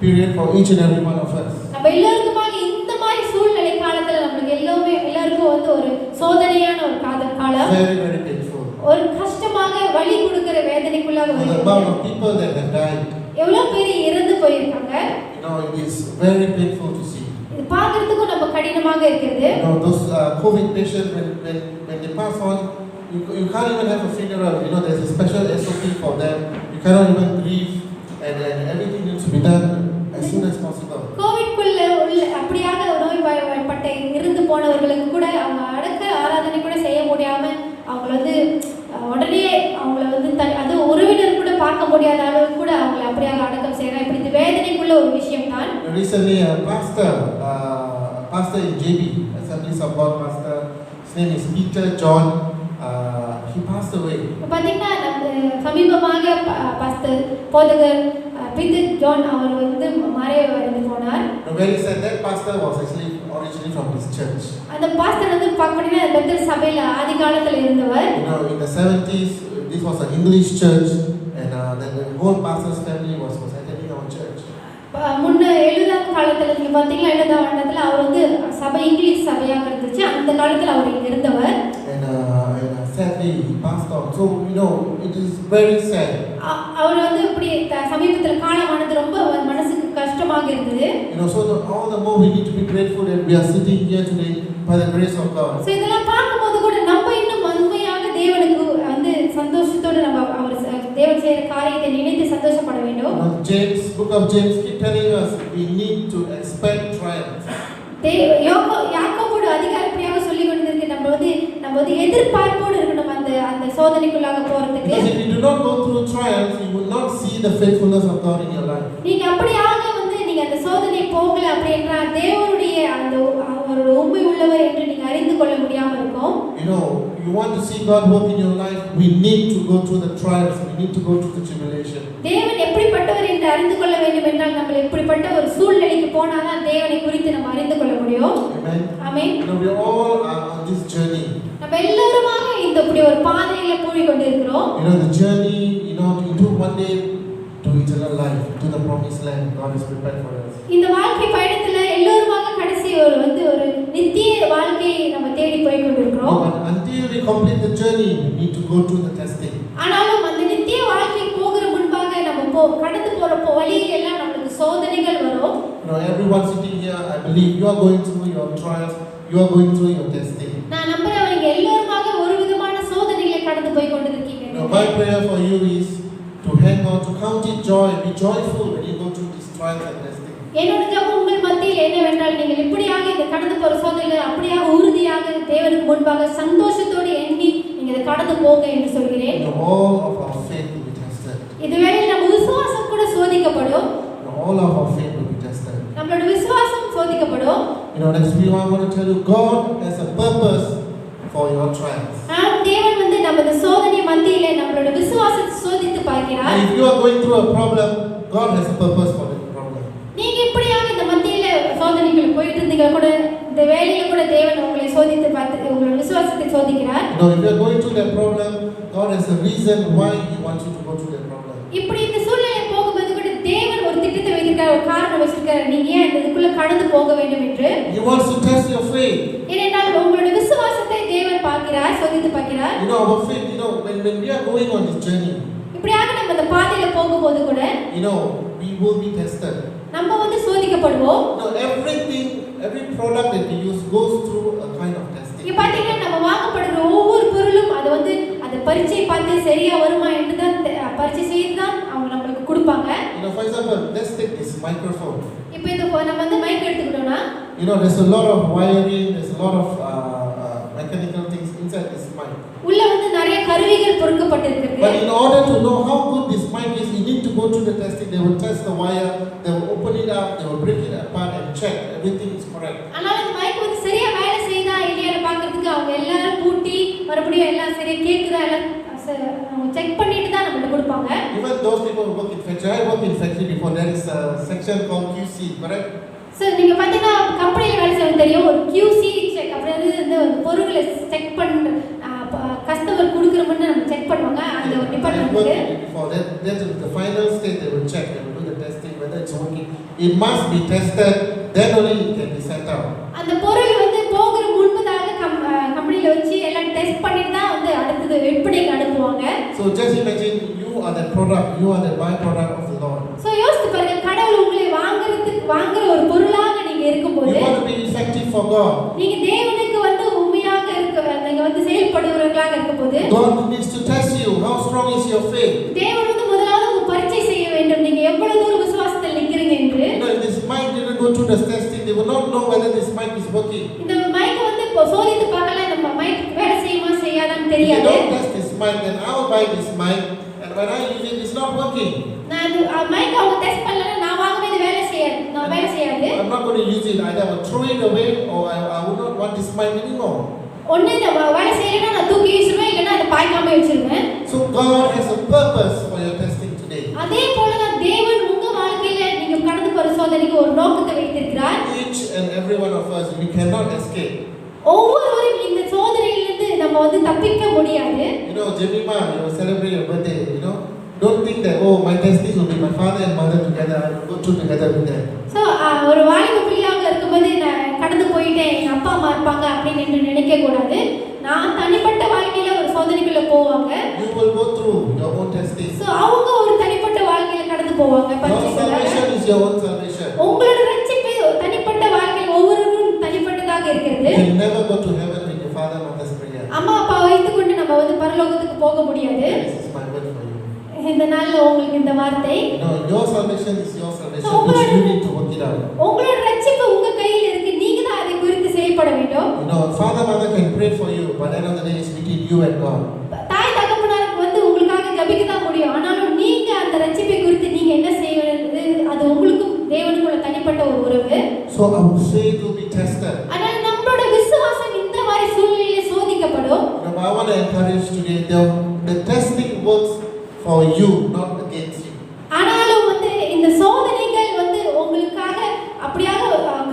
period for each and every one of us. நம்ம எல்லாருக்குமாக இந்த மாதிரி சூழ்நிலை காலத்துல நம்மளுக்கு எல்லாருக்கும் வந்து ஒரு சோதனையான ஒரு காலம், Very, very painful. ஒரு கஷ்டமாக வலி கொடுக்கிற வேதனைக்குள்ளாக And the amount of people that have died, எவ்வளவு பேர் இறந்து போயிருக்காங்க. it is very painful to see. இது பார்க்கிறதுக்கும் நம்ம கடினமாக இருக்கிறது. Those COVID patients, when they pass on, you can't even have a funeral. There's a special SOP for them. You cannot even grieve, and everything needs to be done as soon as possible. கோவிட்குள்ள அப்படியாக நோய்வாய்ப்பட்ட இருந்து போனவர்களுக்கு கூட அவங்க அடக்க ஆராதனை கூட செய்ய முடியாம அவங்கள வந்து உடனே அவங்கள வந்து அது உறவினர் கூட பார்க்க முடியாத அளவுக்கு கூட அவங்கள அப்படியாக அடக்கம் செய்யறாங்க. இப்படி இந்த வேதனைக்குள்ள ஒரு விஷயம் தான். Recently, a pastor in JB, Assemblies of God pastor, his name is Peter John. He passed away. பாத்தீங்கன்னா சமீபமாக பாஸ்டர் போதகர் பீட்டர் ஜான் அவர் வந்து மறைந்து போனார். Very sad. That pastor was actually originally from this church. அந்த பாஸ்டர் வந்து பாத்தீங்கன்னா Bethel சபையில ஆதி காலத்துல இருந்தவர். In the 70s, this was an English church, and the whole pastor's family was attending our church. முன்ன 70ஆம் காலத்துல நீங்க பாத்தீங்கன்னா 70ஆம் ஆண்டுல அவர் வந்து சபை இங்கிலீஷ் சபையாக இருந்துச்சு. அந்த காலத்துல அவர் இங்க இருந்தவர். And sadly he passed on. So it is very sad. அவர் வந்து இப்படி சமீபத்துல காலமானது ரொம்ப மனசுக்கு கஷ்டமாக இருந்தது. So all the more we need to be grateful that we are sitting here today by the grace of God. So இதெல்லாம் பார்க்கும்போது கூட நம்ம இன்னும் உண்மையாக தேவனுக்கு வந்து சந்தோஷத்தோட நம்ம அவர் தேவன் செய்யற காரியத்தை நினைத்து சந்தோஷப்பட வேண்டும். Book of James keep telling us we need to expect trials. யாக்கோபோடு அதிகாரப்படியாக சொல்லி கொண்டிருக்கு, நம்ம வந்து எதிர்பார்ப்போடு இருக்கணும் அந்த சோதனைக்குள்ளாக போறதுக்கு. Because if you do not go through trials, you will not see the faithfulness of God in your life. நீங்க அப்படியாக வந்து நீங்க அந்த சோதனை போகல அப்படின்னா தேவனுடைய அந்த அவரோட உண்மை உள்ளவர் என்று நீங்க அறிந்து கொள்ள முடியாம இருக்கும். You want to see God work in your life, we need to go through the trials, we need to go through the tribulation. தேவன் எப்படிப்பட்டவர் என்று அறிந்து கொள்ள வேண்டும் என்றால் நம்ம எப்படிப்பட்ட ஒரு சூழ்நிலைக்கு போனாதான் தேவனை குறித்து நம்ம அறிந்து கொள்ள முடியும். Amen. Amen. We all are on this journey. நம்ம எல்லாருமாக இந்த இப்படி ஒரு பாதையில போய் கொண்டிருக்கிறோம். The journey, into one day to eternal life, to the promised land God has prepared for us. இந்த வாழ்க்கை பயணத்துல எல்லாருமாக கடைசி ஒரு நித்திய வாழ்க்கையை நம்ம தேடி போய் கொண்டிருக்கிறோம். But until we complete the journey, we need to go through the testing. ஆனாலும் அந்த நித்திய வாழ்க்கை போகிற முன்பாக நம்ம கடந்து போறப்போ வழியில எல்லாம் நமக்கு சோதனைகள் வரும். Everyone sitting here, I believe you are going through your trials, you are going through your testing. நான் நம்புறேன் நீங்க எல்லாருமாக ஒரு விதமான சோதனைகளை கடந்து போய் கொண்டிருக்கீங்க. My prayer for you is to hang on, to count it joy, be joyful when you go through these trials and testing. என்னோட ஜெபம் உங்கள் மத்தியில் என்னவென்றால் நீங்கள் இப்படியாக இந்த கடந்து போற சோதனைகளை அப்படியாக உறுதியாக தேவனுக்கு முன்பாக சந்தோஷத்தோடு எண்ணி நீங்க இதை கடந்து போங்க என்று சொல்கிறேன். All of our faith will be tested. இதுவேளை நம்ம விசுவாசம் கூட சோதிக்கப்படும். All of our faith will be tested. நம்மளோட விசுவாசம் சோதிக்கப்படும். Next week I want to tell you, God has a purpose for your trials. தேவன் வந்து நமது சோதனை மத்தியிலே நம்மளோட விசுவாசத்தை சோதித்து பார்க்கிறார். If you are going through a problem, God has a purpose for the problem. நீங்க இப்படியாக இந்த மத்தியில சோதனைக்குள்ள போயிட்டு இருந்தீங்க கூட இந்த வேலையில கூட தேவன் உங்களை சோதித்து பார்த்து உங்களோட விசுவாசத்தை சோதிக்கிறார். If you are going through that problem, God has a reason why He wants you to go through that problem. இப்படி இந்த சூழ்நிலை போகும்போது கூட தேவன் ஒரு திட்டத்தை வைத்திருக்கார், ஒரு காரணம் வச்சிருக்கார், நீங்க ஏன் இதுக்குள்ள கடந்து போக வேண்டும் என்று. He wants to test your faith. ஏனென்றால் உங்களோட விசுவாசத்தை தேவன் பார்க்கிறார், சோதித்து பார்க்கிறார். Our faith, when we are going on this journey, இப்படியாக நம்ம இந்த பாதையில போகும்போது கூட we will be tested. நம்ம வந்து சோதிக்கப்படுவோம். Every product that we use goes through a kind of testing. இங்க பாத்தீங்கன்னா நம்ம வாங்கப்படுற ஒவ்வொரு பொருளும் அது பரீட்சை பார்த்து சரியா வருமா என்று தான் பரீட்சை செய்து தான் அவங்க நமக்கு கொடுப்பாங்க. For example, let's take this microphone. இப்போ நம்ம வந்து மைக் எடுத்துக்கிட்டோம்னா there's a lot of wiring, there's a lot of mechanical things inside this mic. உள்ள வந்து நிறைய கருவிகள் பொருத்தப்பட்டிருக்கு. But in order to know how good this mic is, you need to go through the testing. They will test the wire, they will open it up, they will break it apart and check everything is correct. ஆனால் இந்த mic வந்து சரியா வேலை செய்தா இல்லையான்னு பார்க்கிறதுக்கு அவங்க எல்லாரும் பூட்டி மறுபடியும் எல்லாம் சரியா கேக்குதா எல்லாம் செக் பண்ணிட்டு தான் நம்மளுக்கு கொடுப்பாங்க. Even those people who work in factory, I work in factory before. There is a section called QC, correct? So நீங்க பார்த்தீங்கன்னா கம்பெனியில் வேலை செய்ய தெரியும், ஒரு QC செக் அப்படியே இந்த பொருட்களை செக் பண்ணுற கஸ்டமர் கொடுக்குறோம்னு நம்ம செக் பண்ணுவாங்க அந்த ஒரு டிபார்ட்மெண்ட்டுக்கு. Before that, that's the final stage they will check, they will do the testing whether it's working. It must be tested, then only it can be sent out. அந்த பொருள் வந்து போகிற முன்பதாக கம்பெனியில் வச்சு எல்லாம் டெஸ்ட் பண்ணிட்டு தான் வந்து அடுத்தது விற்பனைக்கு அனுப்புவாங்க. So just imagine you are the product, you are the byproduct of the Lord. So யோசித்து பாருங்க, கடவுள் உங்களை வாங்குற ஒரு பொருளாக நீங்க இருக்கும்போது You want to be effective for God. நீங்க தேவனுக்கு வந்து உண்மையாக நீங்க வந்து செயல்படுகிறவர்களாக இருக்கும்போது God needs to test you. How strong is your faith? தேவன் வந்து முதலாவது ஒரு பரீட்சை செய்ய வேண்டும், நீங்க எவ்வளவு தூரம் விசுவாசத்தில் நிக்கிறீங்க என்று. You know, if this mic didn't go through the testing, they would not know whether this mic is working. இந்த மைக் வந்து சோதித்து பார்க்கல, இந்த மைக் வேலை செய்யுமா செய்யாதான்னு If they தெரியாது. don't test this mic, then I will buy this mic, and when I use it, it's not working. நான் mic அவங்க டெஸ்ட் பண்ணலன்னா நான் வாங்கும்போது வேலை செய்யாது. I'm not going to use it. Either I will throw it away, or I would not want this mic anymore. ஒண்ணு இந்த வேலை செய்யலைன்னா நான் தூக்கி வீசுவேன், இல்லைன்னா அதை பாய்க்காம வச்சிருவேன். So God has a purpose for your testing today. அதே போலதான் தேவன் உங்க வாழ்க்கையில நீங்க கடந்து போற சோதனைக்கு ஒரு நோக்கத்தை வைத்திருக்கிறார். Each and every one of us, we cannot escape. ஒவ்வொருவரும் இந்த சோதனையிலிருந்து நம்ம வந்து தப்பிக்க முடியாது. You know, Jemima, you know, celebrate your birthday, you know. Don't think that, oh, my testing will be my father and mother together, I will go through together with them. So ஒரு வாலிப பிள்ளையாக இருக்கும்போது நான் கடந்து போயிட்டேன், எங்கள் அப்பா அம்மா இருப்பாங்க அப்படின்னு நினைக்க கூடாது. நான் தனிப்பட்ட வாழ்க்கையில ஒரு சோதனைக்குள்ள போவாங்க. You will go through your own testing. So அவங்க ஒரு தனிப்பட்ட வாழ்க்கையில கடந்து போவாங்க. Your salvation is your own salvation. உங்களோட ரட்சிப்பு தனிப்பட்ட வாழ்க்கையில் ஒவ்வொருவருக்கும் தனிப்பட்டதாக இருக்கிறது. You can never go to heaven with your father and mother's prayer. அம்மா அப்பா வைத்துக்கொண்டு நம்ம வந்து பரலோகத்துக்கு போக முடியாது. This is my word for you. இந்த நாள்ல உங்களுக்கு இந்த வார்த்தை, No, your salvation is your salvation, which you need to work it out. உங்களோட ரட்சிப்பு உங்க கையில் இருக்கு, நீங்க தான் அதை குறித்து செயல்பட வேண்டும். You know, father, mother can pray for you, but at the end of the day, it's between you and God. தாய் தகப்பனாருக்கு வந்து உங்களுக்காக ஜெபிக்க தான் முடியும், ஆனாலும் நீங்க அந்த ரட்சிப்பை குறித்து நீங்க என்ன செய்வது அது உங்களுக்கும் தேவனுக்குள்ள தனிப்பட்ட ஒரு உறவு. So our faith will be tested. அதனால நம்மளோட விசுவாசம் இந்த மாதிரி சூழ்நிலையில சோதிக்கப்படும். You know, I want to encourage today, the testing works for you, not against you. ஆனாலும் வந்து இந்த சோதனைகள் வந்து உங்களுக்காக அப்படியாக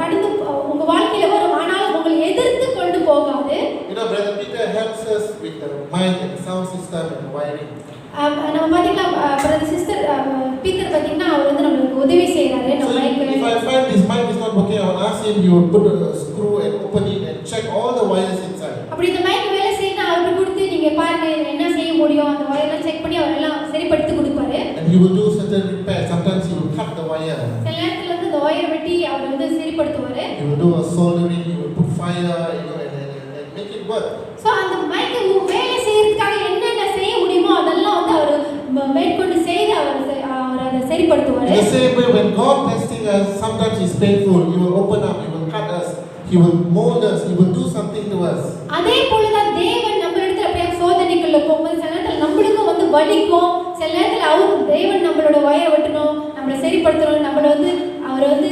கடந்து உங்க வாழ்க்கையில வரும், ஆனாலும் உங்களை எதிர்த்து கொண்டு போகாது. You know, Brother Peter helps us with the mic and sound system and wiring. நம்ம பாத்தீங்கன்னா பிரதர் சிஸ்டர் பீட்டர் பாத்தீங்கன்னா அவர் வந்து நம்மளுக்கு உதவி செய்யறாரு. So நம்ம mic if I find this mic is not working, I will ask him, he will put a screw and open it and check all the wires inside. அப்படி இந்த mic வேலை செய்யணும் அவருக்கு கொடுத்து நீங்க பாருங்க என்ன செய்ய முடியும் அந்த வயர்லாம் செக் பண்ணி அவர் எல்லாம் சரிப்படுத்தி கொடுப்பாரு. And he will do certain repairs. Sometimes he will cut the wire. சில நேரத்துல வந்து இந்த வயர் வெட்டி அவர் வந்து சரிப்படுத்துவாரு. He will do a soldering, he will put fire, you know, and make it work. So அந்த மைக் வேலை செய்யறதுக்காக என்னென்ன செய்ய முடியுமோ அதெல்லாம் வந்து அவர் மேற்கொண்டு செய்து அவர் அதை சரிப்படுத்துவாரு. In the same way, when God testing us, sometimes it's painful. He will open up, he will cut us, he will mold us, he will do something to us. அதே போல தான் தேவன் நம்ம இடத்துல அப்படியே சோதனைக்குள்ள போகும்போது சில நேரத்துல நம்மளுக்கும் வந்து வலிக்கும், சில நேரத்துல தேவன் நம்மளோட வயரை வெட்டணும், நம்மளை சரிப்படுத்தணும், நம்மளை வந்து அவர் வந்து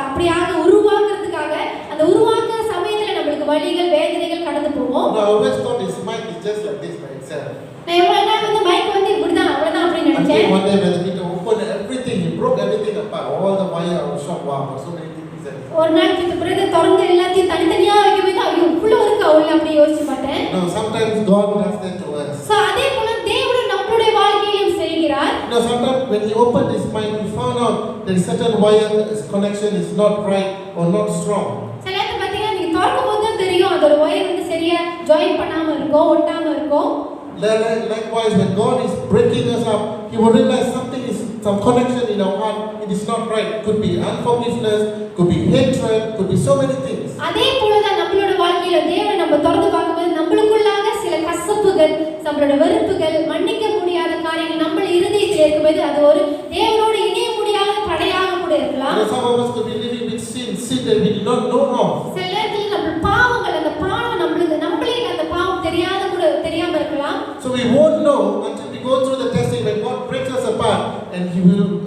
அப்படியாக உருவாக்குறதுக்காக அந்த உருவாக்குற சமயத்துல நம்மளுக்கு வலிகள் வேதனைகள் கடந்து போகும். I always thought this mic is just like this by itself. நான் எவ்வளவு நாள் வந்து மைக் வந்து இப்படிதான் அவ்வளவுதான் அப்படின்னு நினைச்சேன். One day when Peter opened everything, he broke everything apart, all the wire. I was shocked. Wow, so many things. ஒரு நாள் இந்த பிறகு திறந்து எல்லாத்தையும் தனித்தனியா வைக்கும்போது ஐயோ இவ்வளவு இருக்கு அவள் அப்படி யோசிச்சு பார்த்தேன். No, sometimes God does that to us. So அதே போல தேவன் நம்மளுடைய வாழ்க்கையிலும் செய்கிறார். No, sometimes when he opened this mic, he found out that certain wire connection is not right or not strong. சில நேரத்துல பாத்தீங்கன்னா நீங்க திறக்கும் போது தான் தெரியும் அதோட வயர் வந்து சரியா ஜாயின் பண்ணாம இருக்கும், ஒட்டாம இருக்கும். Likewise, when God is breaking us up, he will realize some connection in our heart, it is not right. Could be unforgiveness, could be hatred, could be so many things. அதே போலதான் நம்மளோட வாழ்க்கையில தேவனை நம்ம திறந்து பார்க்கும்போது நம்மளுக்குள்ளாக சில கசப்புகள், நம்மளோட வெறுப்புகள், மன்னிக்க முடியாத காரியங்கள் நம்ம இருதயத்தில் இருக்கும்போது அது ஒரு தேவனோடு இணைய முடியாத தடையாக கூட இருக்கலாம். Some of us could be living with sin that we did not know of. சில நேரத்தில் நம்ம பாவங்கள், அந்த பாவம் நம்மளே அந்த பாவம் தெரியாம இருக்கலாம். So we won't know until we go through the testing. When God breaks us apart, and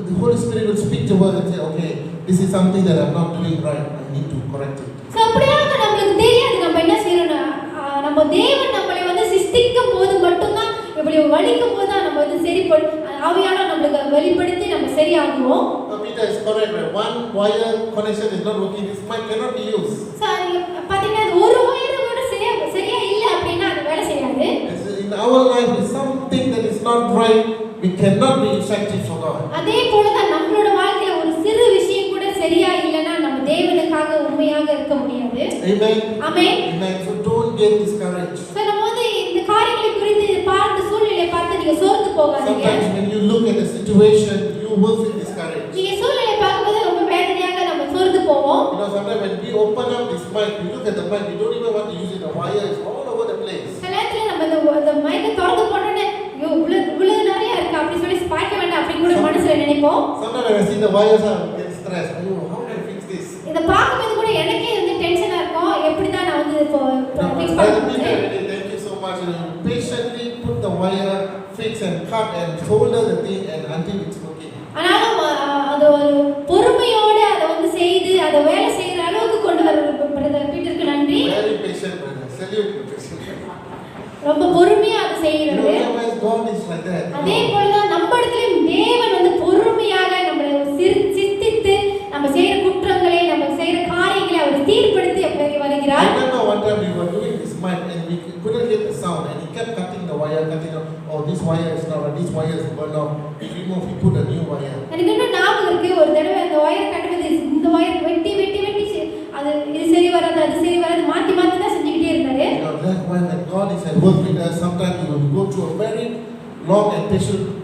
the Holy Spirit will speak to us and say, okay, this is something that I'm not doing right, I need to correct it. So அப்படியாக நமக்கு தெரியாது நம்ம என்ன செய்யறோம்னா நம்ம Peter is correct, right? One wire connection is not working. This mic cannot be used. So நீங்க பாத்தீங்கன்னா அது ஒரு ஒயர் கூட சரியா இல்ல அப்படின்னா அது வேலை செய்யாது. In our life, if something that is not right, we cannot be effective for God. அதே போல தான் நம்மளோட வாழ்க்கையில ஒரு சிறு விஷயம் கூட சரியா இல்லனா நம்ம தேவனுக்காக உண்மையாக இருக்க முடியாது. Amen. Amen. Amen. So don't get discouraged. So நம்ம வந்து இந்த காரியங்களை குறித்து பார்த்து சூழ்நிலையை பார்த்து நீங்க சோர்ந்து போகாதீங்க. Sometimes when you look at the situation, you will feel discouraged. நீங்க சூழ்நிலையை பார்க்கும்போது ரொம்ப வேதனையாக நம்ம சோர்ந்து போவோம். You know, sometimes when we open up this mic, we look at the mic, we don't even want to use it. The wire is all over the place. சில நேரத்துல நம்ம இந்த மைக்கை திறந்து போட்டோன்னே ஐயோ இவ்வளவு நிறைய இருக்கு அப்படி சொல்லி பார்க்க வேண்டாம் அப்படின்னு கூட மனசுல நினைப்போம். Sometimes when I see the wires, I get stressed. How can I fix this? இத பார்க்கும்போது கூட எனக்கே வந்து டென்ஷனா இருக்கும். எப்படி தான் நான் வந்து இப்போ ஃபிக்ஸ் Brother பண்ணுவேன். Peter, thank you so much. You know, patiently put the wire, fix and cut and solder the thing and until it's working. ஆனாலும் அது ஒரு பொறுமையோட அதை வந்து செய்து அதை வேலை செய்யற அளவுக்கு கொண்டு வர பிரதர் பீட்டருக்கு நன்றி. Very patient, brother. Salute you, patient. ரொம்ப பொறுமையா அதை You செய்யறது. know, otherwise God is like that. அதே போலதான் நம்ம இடத்துலயும் தேவன் வந்து பொறுமையாக நம்மளை சித்தித்து நம்ம செய்யற குற்றங்களை நம்ம செய்யற காரியங்களை அவர் தீர்ப்படுத்தி வருகிறார். I remember one time we were doing this mic and we couldn't get the sound and he kept cutting the wire, cutting out. Oh, this wire is not right, this wire is burned out. We remove, we put a new wire. எனக்கு இன்னும் ஞாபகம் இருக்கு ஒரு தடவை அந்த wire கட்டுவது இந்த wire வெட்டி அது இது சரி வராது அது சரி வராது மாத்தி தான் செஞ்சுக்கிட்டே இருந்தாரு. You know, that when God is at work with us, sometimes we will go through a very long and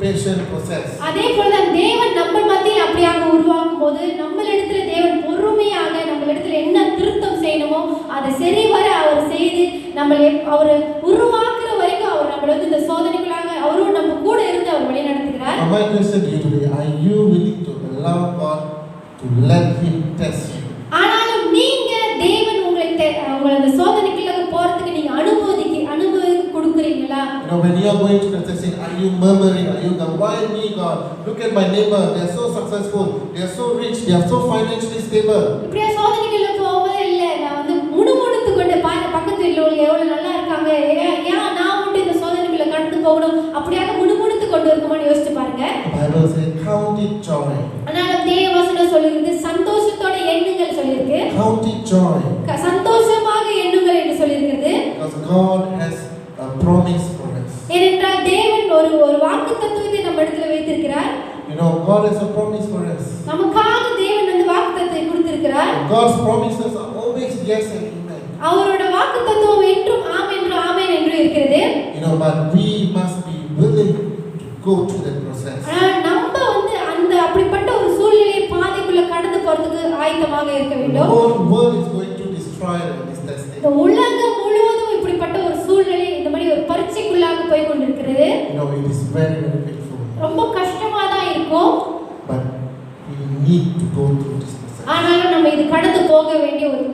patient process. அதே போல தான் தேவன் நம்ம மத்தியில் அப்படியாக உருவாக்கும் போது நம்மளிடத்துல தேவன் பொறுமையாக நம்மளிடத்துல என்ன திருத்தம் செய்யணுமோ அதை சரி வர அவர் செய்து நம்மளை அவர் உருவாக்குற வரைக்கும் அவர் நம்மள வந்து இந்த சோதனைகளாக அவரும் நம்ம கூட இருந்து அவர் வழி நடத்துகிறார். My question to you today, are you willing to allow God to let him test you? ஆனாலும் நீங்க தேவன் உங்களை அந்த சோதனைக்குள்ள போறதுக்கு நீங்க அனுமதி கொடுக்குறீங்களா? You know, when you are going to the testing, are you murmuring? Are you going, why me, God? Look at my neighbor, they are so successful, they are so rich, they are so financially stable. இப்படியே சோதனைக்குள்ள போவதே இல்ல. நான் வந்து முணுமுணுத்து கொண்டு பக்கத்து வீட்டுல உள்ள எவ்வளவு நல்லா இருக்காங்க, ஏன் நான் மட்டும் இந்த சோதனைக்குள்ள கடந்து போகணும் அப்படியாக முணுமுணுத்து கொண்டு இருக்குமான்னு யோசிச்சு பாருங்க. The Bible says, count it joy. ஆனாலும் தேவவசனம் சொல்லுகிறது சந்தோஷத்தோட எண்ணுங்கள் சொல்லிருக்கு. Count it joy. சந்தோஷமாக எண்ணுங்கள் என்று சொல்லியிருக்கிறது. Because God has a promise for us. ஏனென்றால் தேவன் ஒரு வாக்குத்தத்தத்தை நம்ம இடத்துல வைத்திருக்கிறார். You know, God has a promise for us. நமக்காக தேவன் அந்த வாக்குத்தத்தத்தை கொடுத்திருக்கிறார். God's promises are always yes and amen. அவரோட வாக்குத்தத்தம் என்றும் ஆமென் என்று இருக்கிறது. You know, but we must be willing to go through that process. ஆனால் நம்ம வந்து அந்த அப்படிப்பட்ட ஒரு சூழ்நிலை பாதைக்குள்ள கடந்து போறதுக்கு ஆயத்தமாக இருக்க The வேண்டும். whole world is going to destroy this testing. இந்த உலகம் முழுவதும் இப்படிப்பட்ட ஒரு சூழ்நிலை இந்த மாதிரி ஒரு பரீட்சைக்குள்ளாக போய் கொண்டிருக்கிறது. You know, it is very, very painful. ரொம்ப கஷ்டமா தான் இருக்கும். But we need to go through this process. ஆனாலும் நம்ம இது கடந்து போக வேண்டிய ஒரு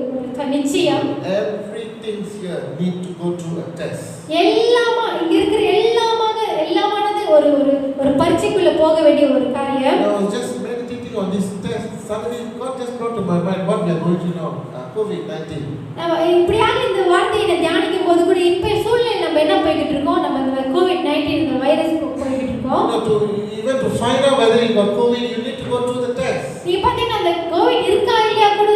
நிச்சயம். Everything here need to go through a test. எல்லாமா இங்க இருக்கிற எல்லாமானது ஒரு பரீட்சைக்குள்ள போக வேண்டிய ஒரு காரியம். I was just meditating on this test. Suddenly God just brought to my mind what we are going through now, COVID-19. இப்படியாக இந்த வார்த்தையை தியானிக்கும் போது கூட இப்ப சூழ்நிலை நம்ம என்ன போய்கிட்டு இருக்கோம், நம்ம இந்த COVID-19 இந்த வைரஸ் போய்கிட்டு இருக்கோம். Even to find out whether you got COVID, you need to go through the test. நீங்க பாத்தீங்கன்னா அந்த கோவிட் இருக்கா இல்லையா கூட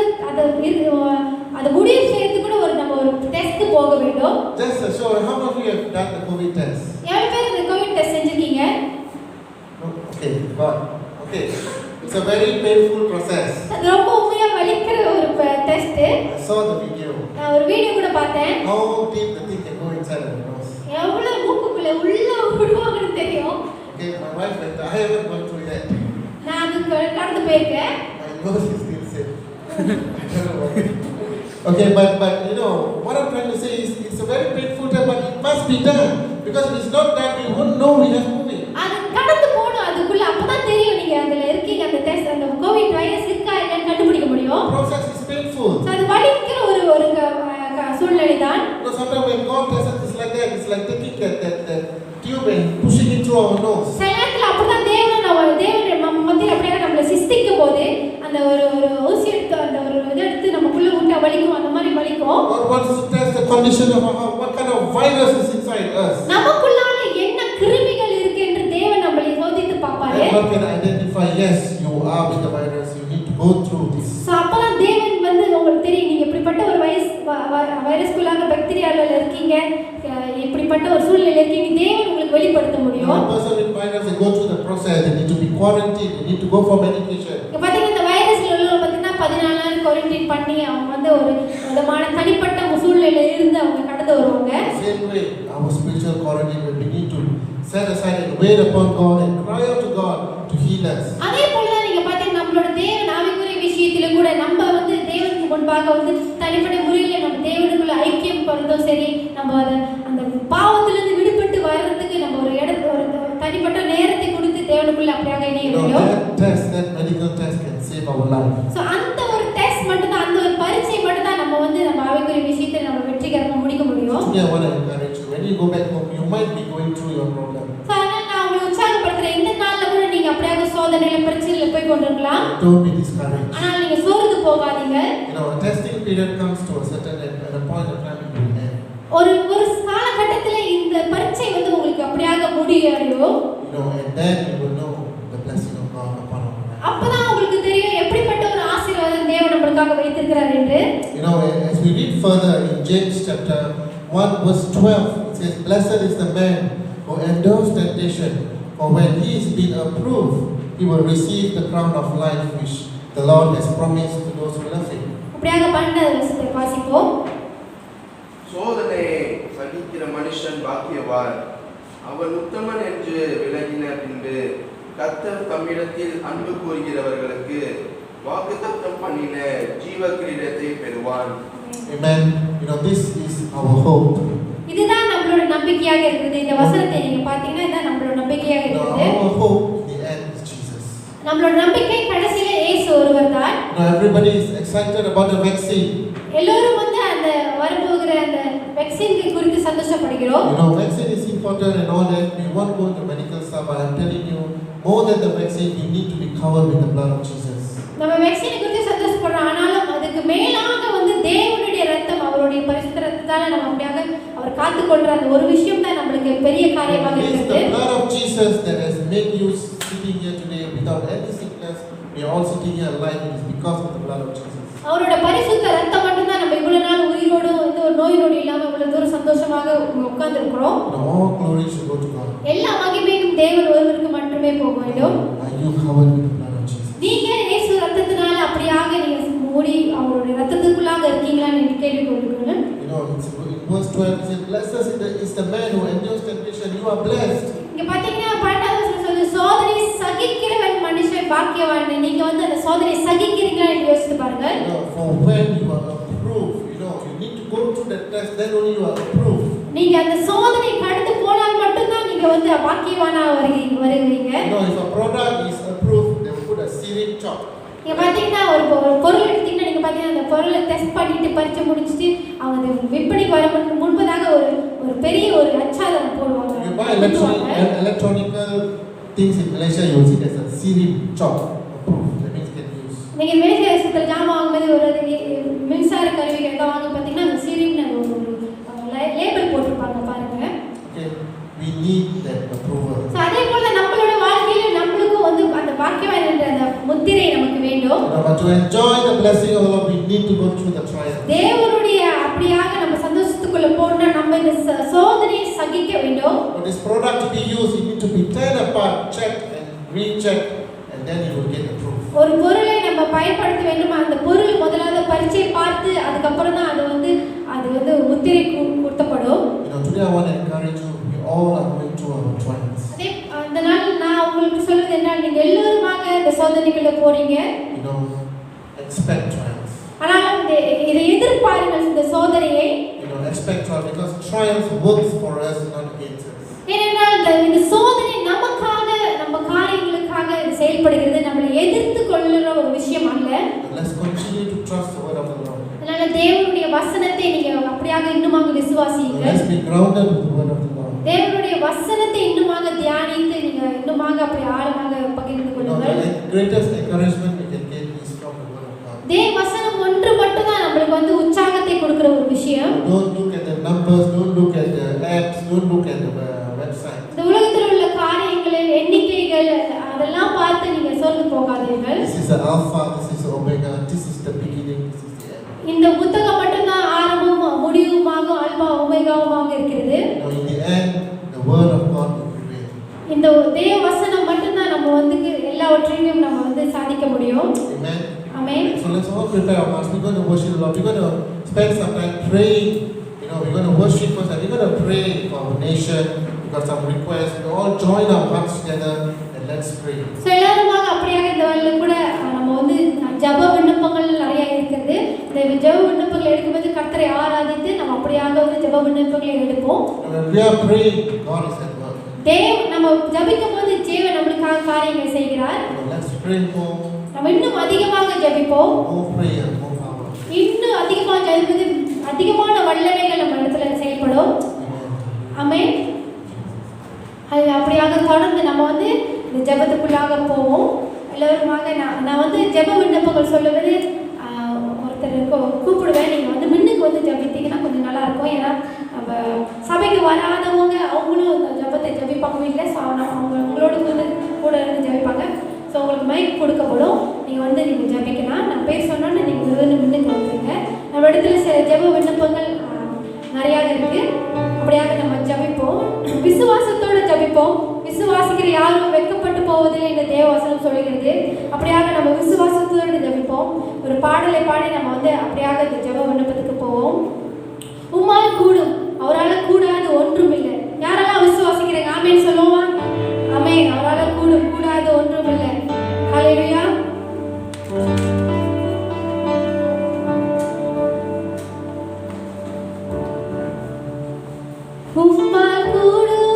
அது முடிவு செய்யறதுக்கு கூட நம்ம ஒரு டெஸ்ட் போக வேண்டும். Just to show how many of you have done the COVID test? எவ்வளவு பேர் இந்த கோவிட் டெஸ்ட் செஞ்சிருக்கீங்க? Okay, God. Okay. It's a very painful process. அது ரொம்ப உண்மையா வலிக்கிற ஒரு test. I saw the video. நான் ஒரு வீடியோ கூட பார்த்தேன். How deep the thing can go inside of the nose. எவ்வளவு மூக்குக்குள்ள உள்ள விடுவாங்கன்னு தெரியும். Okay, my wife went, I haven't gone through yet. நான் அதுக்கு கடந்து போயிருக்கேன். My nose is still safe. I don't know why. Okay, but you know, what I'm trying to say is it's a very painful time, but it must be done. Because if it's not done, we won't know we have COVID. அது கடந்து போணும் அதுக்குள்ள அப்பதான் தெரியும் நீங்க அதுல இருக்கீங்க அந்த டெஸ்ட் அந்த கோவிட் வைரஸ் இருக்கா இல்லன்னு கண்டுபிடிக்க முடியும். The process is painful. அது வலிக்கிற ஒரு சூழ்நிலை தான். Because sometimes when God does it, it's like that. It's like taking that tube and pushing it through our nose. சில நேரத்துல அப்படிதான் தேவன் மத்தியில் அப்படியே நம்மளை சிஸ்டிக்கும் போது அந்த ஒரு ஊசி எடுத்து அந்த ஒரு இதை எடுத்து நமக்குள்ள விட்டா வலிக்கும், அந்த மாதிரி வலிக்கும். God wants to test the condition of what kind of virus is inside us. நமக்குள்ளான என்ன கிருமிகள் இருக்கு என்று தேவன் நம்மளை சோதித்து பார்ப்பாரு. And God can identify, yes, you are with the virus. go through this. So அப்பதான் தேவன் வந்து உங்களுக்கு தெரியும் நீங்க இப்படிப்பட்ட ஒரு வைரஸ்குள்ளாக பாக்டீரியால இருக்கீங்க, இப்படிப்பட்ட ஒரு சூழ்நிலையில இருக்கீங்க, தேவன் உங்களுக்கு வெளிப்படுத்த You முடியும். know, a person with virus, they go through the process. They need to be quarantined. They need to go for medication. இங்க பாத்தீங்கன்னா இந்த வைரஸ்ல உள்ளவங்க பாத்தீங்கன்னா 14 நாள் குவாரண்டைன் பண்ணி அவங்க வந்து ஒரு விதமான தனிப்பட்ட சூழ்நிலையில இருந்து அவங்க கடந்து வருவாங்க. Same way, our spiritual quarantine, we need to set aside and wait upon God and cry out to God to heal us. அதே போலதான் நீங்க பாத்தீங்கன்னா நம்மளோட தேவன் ஆவிக்குரிய விஷயத்துல கூட நம்ம வந்து தேவனுக்கு முன்பாக வந்து தனிப்பட்ட முறையில நம்ம தேவனுக்குள்ள ஐக்கியம் படுறதும் சரி, நம்ம அந்த பாவத்துல இருந்து விடுபட்டு வர்றதுக்கு நம்ம ஒரு தனிப்பட்ட நேரத்தை கொடுத்து தேவனுக்குள்ள அப்படியாக இணைய You know, வேண்டும். that medical test can save our life. So அந்த ஒரு டெஸ்ட் மட்டும் தான், அந்த ஒரு பரீட்சை மட்டும் தான் நம்ம வந்து நம்ம ஆவிக்குரிய விஷயத்தை நம்ம வெற்றிகரமா முடிக்க முடியும். Today I want to encourage you. When you go back home, you might be going through your problem. So அதனால நான் உங்களை உற்சாகப்படுத்துறேன். இந்த நாள்ல கூட நீங்க அப்படியாக சோதனையில பிரச்சனையில போய் கொண்டிருக்கலாம். Don't be discouraged. ஆனால் நீங்க சோர்ந்து போகாதீங்க. You know, a testing period comes to a certain at a point of time it will end. ஒரு காலகட்டத்துல இந்த பரீட்சை வந்து உங்களுக்கு அப்படியாக முடியடையும். You know, and then you will know the blessing of God upon our life. அப்பதான் உங்களுக்கு தெரியும் எப்படிப்பட்ட ஒரு ஆசீர்வாதம் தேவன் நமக்காக வைத்திருக்கிறார் என்று. You know, as we read further in James chapter 1 verse 12, it says, "Blessed is the man who endures temptation, for when he is been approved, he will receive the crown of life which the Lord has promised to those who love him." அப்படியாக 12வது வசனத்தை வாசிப்போம். சோதனை சகிக்கிற மனுஷன் பாக்கியவான், அவன் உத்தமன் என்று விளங்கின பின்பு கர்த்தர் தம்மிடத்தில் அன்பு கூறுகிறவர்களுக்கு வாக்குத்தத்தம் பண்ணின ஜீவ கிரீடத்தை பெறுவான். Amen. You know, this is our hope. இதுதான் நம்மளோட நம்பிக்கையாக இருக்குது. இந்த வசனத்தை நீங்க பாத்தீங்கன்னா இதான் நம்மளோட நம்பிக்கையாக You know, இருக்குது. our hope in the end is Jesus. நம்மளோட நம்பிக்கை கடைசியில இயேசு ஒருவர்தான். You know, everybody is excited about the vaccine. எல்லாரும் வந்து அந்த வரப்போகிற அந்த வேக்சின் குறித்து சந்தோஷப்படுகிறோம். You know, vaccine is important and all that. We won't go into medical stuff, but I'm telling you, more than the vaccine, we need to be covered with the blood of Jesus. நம்ம vaccine குறித்து சந்தோஷப்படுறோம், ஆனாலும் அதுக்கு மேலாக வந்து தேவனுடைய ரத்தம், அவருடைய பரிசுத்த ரத்தத்தால நம்ம அப்படியாக அவர் காத்துக்கொள்ற அந்த ஒரு விஷயம் தான் நம்மளுக்கு பெரிய காரியமாக It is இருக்குது. the blood of Jesus that has made you sitting here today without any sickness. We are all sitting here alive. It is because of the blood of Jesus. அவரோட பரிசுத்த ரத்தம் மட்டும் தான் நம்ம இவ்வளவு நாள் உயிரோடு வந்து ஒரு நோய் நொடி இல்லாம இவ்வளவு தூரம் சந்தோஷமாக உட்கார்ந்து இருக்கிறோம். All glory should go to God. எல்லா மகிமையும் தேவன் ஒருவருக்கு மட்டுமே போக வேண்டும். Are you covered with the blood of Jesus? நீங்க இயேசு ரத்தத்தினால அப்படியாக நீங்க மூடி அவருடைய ரத்தத்துக்குள்ளாக இருக்கீங்களான்னு எனக்கு கேள்வி கொடுக்கணும். You know, in verse 12 it says, "Blessed is the man who endures temptation." You are blessed. இங்க பாத்தீங்கன்னா 12வது வசனம் சொல்லுது, சோதனை சகிக்கிறவன் மனுஷன் பாக்கியவான். நீங்க வந்து அந்த சோதனை சகிக்கிறீங்களான்னு யோசித்து பாருங்க. You know, for when you are approved, you know, you need to go through that test, then only you are approved. நீங்க அந்த சோதனை கடந்து போனால் மட்டும்தான் நீங்க வந்து பாக்கியவானா வருவீங்க. You know, if a product is approved, they will put a syringe chop. இங்க பாத்தீங்கன்னா ஒரு பொருள் எடுத்தீங்கன்னா நீங்க பாத்தீங்கன்னா அந்த பொருளை டெஸ்ட் பண்ணிட்டு பரிச்சை முடிச்சிட்டு அவங்க விற்பனைக்கு வர முன்பதாக ஒரு பெரிய ஒரு அச்சாதனம் போடுவாங்க. You buy electronical things in Malaysia, you will see there's a syringe chop approved. That means can use. நீங்க மேலேசத்துல ஜாமான் வாங்கும்போது ஒரு மின்சார கருவிகள் எல்லாம் வாங்க பாத்தீங்கன்னா அந்த சீரின்னு ஒரு லேபிள் போட்டிருப்பாங்க பாருங்க. Okay, we need that approval. So அதே போல நம்மளோட வாழ்க்கையில நம்மளுக்கும் வந்து அந்த பாக்கியவான் என்ற அந்த முத்திரை நமக்கு வேண்டும். But to enjoy the blessing of the Lord, we need to go through the trial. தேவனுடைய அப்படியாக நம்ம சந்தோஷத்துக்குள்ள போறோம்னா நம்ம இந்த சோதனையை சகிக்க வேண்டும். For this product to be used, you need to be torn apart, checked and rechecked, and then you will get approved. ஒரு பொருளை நம்ம பயன்படுத்த வேண்டுமா, அந்த பொருள் முதலாவது பரீட்சை பார்த்து அதுக்கப்புறம் தான் அது வந்து முத்திரை குத்தப்படும். You know, today I want to encourage you. We all are going through our trials. அதே அந்த நாள் நான் உங்களுக்கு சொல்றது என்ன, நீங்க எல்லாருமாக இந்த சோதனைக்குள்ள போறீங்க. You know, expect trials. ஆனால் இதை எதிர்பாருங்கள் இந்த சோதனையை. You know, expect trials because trials works for us, not against us. ஏனென்றால் இந்த சோதனை நமக்காக நம்ம காரியங்களுக்காக இது செயல்படுகிறது, நம்மளை எதிர்த்து கொள்ளுற ஒரு விஷயம் அல்ல. Let's continue to trust the word of the Lord. அதனால தேவனுடைய வசனத்தை நீங்க அப்படியாக இன்னுமாக விசுவாசியுங்கள். Let's be grounded with the word of the Lord. தேவனுடைய வசனத்தை இன்னுமாக தியானித்து நீங்க இன்னுமாக அப்படி ஆழமாக பகிர்ந்து You know, கொள்ளுங்கள். the greatest encouragement we can get is from the word of God. தேவ வசனம் ஒன்று மட்டும் தான் நம்மளுக்கு வந்து உற்சாகத்தை கொடுக்கிற ஒரு விஷயம். Don't look at the numbers, don't look at the apps, don't look at the website. இந்த உலகத்தில் உள்ள காரியங்கள், எண்ணிக்கைகள் அதெல்லாம் பார்த்து நீங்க சோர்ந்து போகாதீர்கள். This is the Alpha, this is the தேவ வசனம் மட்டும்தான் நம்ம வந்து எல்லாவற்றையும் நம்ம வந்து சாதிக்க முடியும். Amen. Amen. So let's all prepare our hearts. We're going to worship the Lord. We're going to spend some time praying. You know, we're going to worship first and we're going to pray for our nation. We've got some requests. We all join our hearts together and let's pray. So எல்லாருமாக அப்படியாக இந்த வேலையில் கூட நம்ம வந்து ஜப விண்ணப்பங்கள் நிறைய இருக்குது. இந்த ஜப விண்ணப்பங்களை எடுக்கும்போது கர்த்தரை ஆராதித்து நம்ம அப்படியாக வந்து ஜப விண்ணப்பங்களை எடுப்போம். When we are praying, God is at work. நம்ம ஜபிக்கும் போது தேவன் நம்மளுக்காக காரியங்களை செய்கிறார். Let's pray more. நம்ம இன்னும் அதிகமாக ஜபிப்போம். More prayer, more power. இன்னும் அதிகமாக ஜபிப்பது அதிகமான வல்லமைகள் நம்ம இடத்துல செயல்படும். ஆமென். அது அப்படியாக தொடர்ந்து நம்ம வந்து இந்த ஜபத்துக்குள்ளாக போவோம். எல்லாருமாக நான் வந்து ஜப விண்ணப்பங்கள் சொல்லுவது ஒருத்தருக்கு கூப்பிடுவேன். நீங்கள் வந்து முன்னுக்கு வந்து ஜபித்தீங்கன்னா கொஞ்சம் நல்லா இருக்கும். ஏன்னா நம்ம சபைக்கு வராதவங்க அவங்களும் ஜபத்தை ஜபிப்பாங்க வீட்டில். ஸோ அவங்க உங்களோட வந்து கூட இருந்து ஜபிப்பாங்க. ஸோ உங்களுக்கு மைக் கொடுக்கப்படும். நீங்கள் ஜபிக்கலாம். நான் பேர் சொன்னோன்னு நீங்கள் வந்து முன்னுக்கு வந்துருங்க. நம்ம இடத்துல சில ஜப விண்ணப்பங்கள் நிறையா இருக்குது. அப்படியாக நம்ம ஜபிப்போம். விசுவாசத்தோடு ஜபிப்போம். விசுவாசிக்கிற யாரும் வெட்கப்பட்டு போவதில்லை என்ற தேவவசனம் சொல்லுகிறது. அப்படியாக நம்ம விசுவாசத்தோடு ஜபிப்போம். ஒரு பாடலை பாடி நம்ம வந்து அப்படியாக இந்த ஜப விண்ணப்பத்துக்கு போவோம். உம்மால் கூடும், அவரால் கூடாது ஒன்றும் இல்லை. யாரெல்லாம் விசுவாசிக்கிறீங்க ஆமென் சொல்லுவோம். ஆமென். அவரால் கூடும், கூடாது ஒன்றும் இல்லை. ஹல்லேலூயா. உம்மால் கூடும்,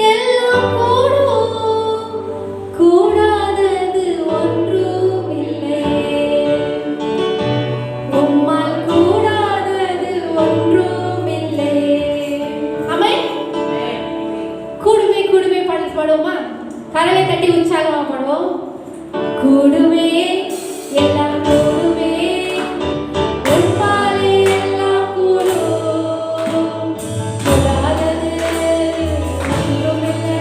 எல்லாம் கூடும், கூடாதது ஒன்றும் இல்லை. உம்மால் கூடாதது ஒன்றும் இல்லை. ஆமென். கூடுமே கூடுமே பாடல் பாடுவோமா? கரவை தட்டி உற்சாகமா பாடுவோம். கூடுமே எல்லாம் கூடுமே, உம்மாலே எல்லாம் கூடும், கூடாதது ஒன்றும் இல்லை.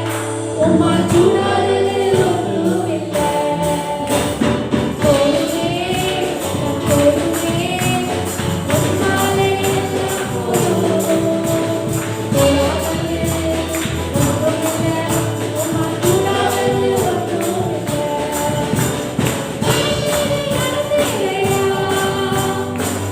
உம்மால் கூடாதது ஒன்றும் இல்லை. கூடுமே எல்லாம் கூடுமே, உம்மாலே எல்லாம் கூடும், கூடாதது ஒன்றும் இல்லை. உம்மால் கூடாதது ஒன்றும் இல்லை.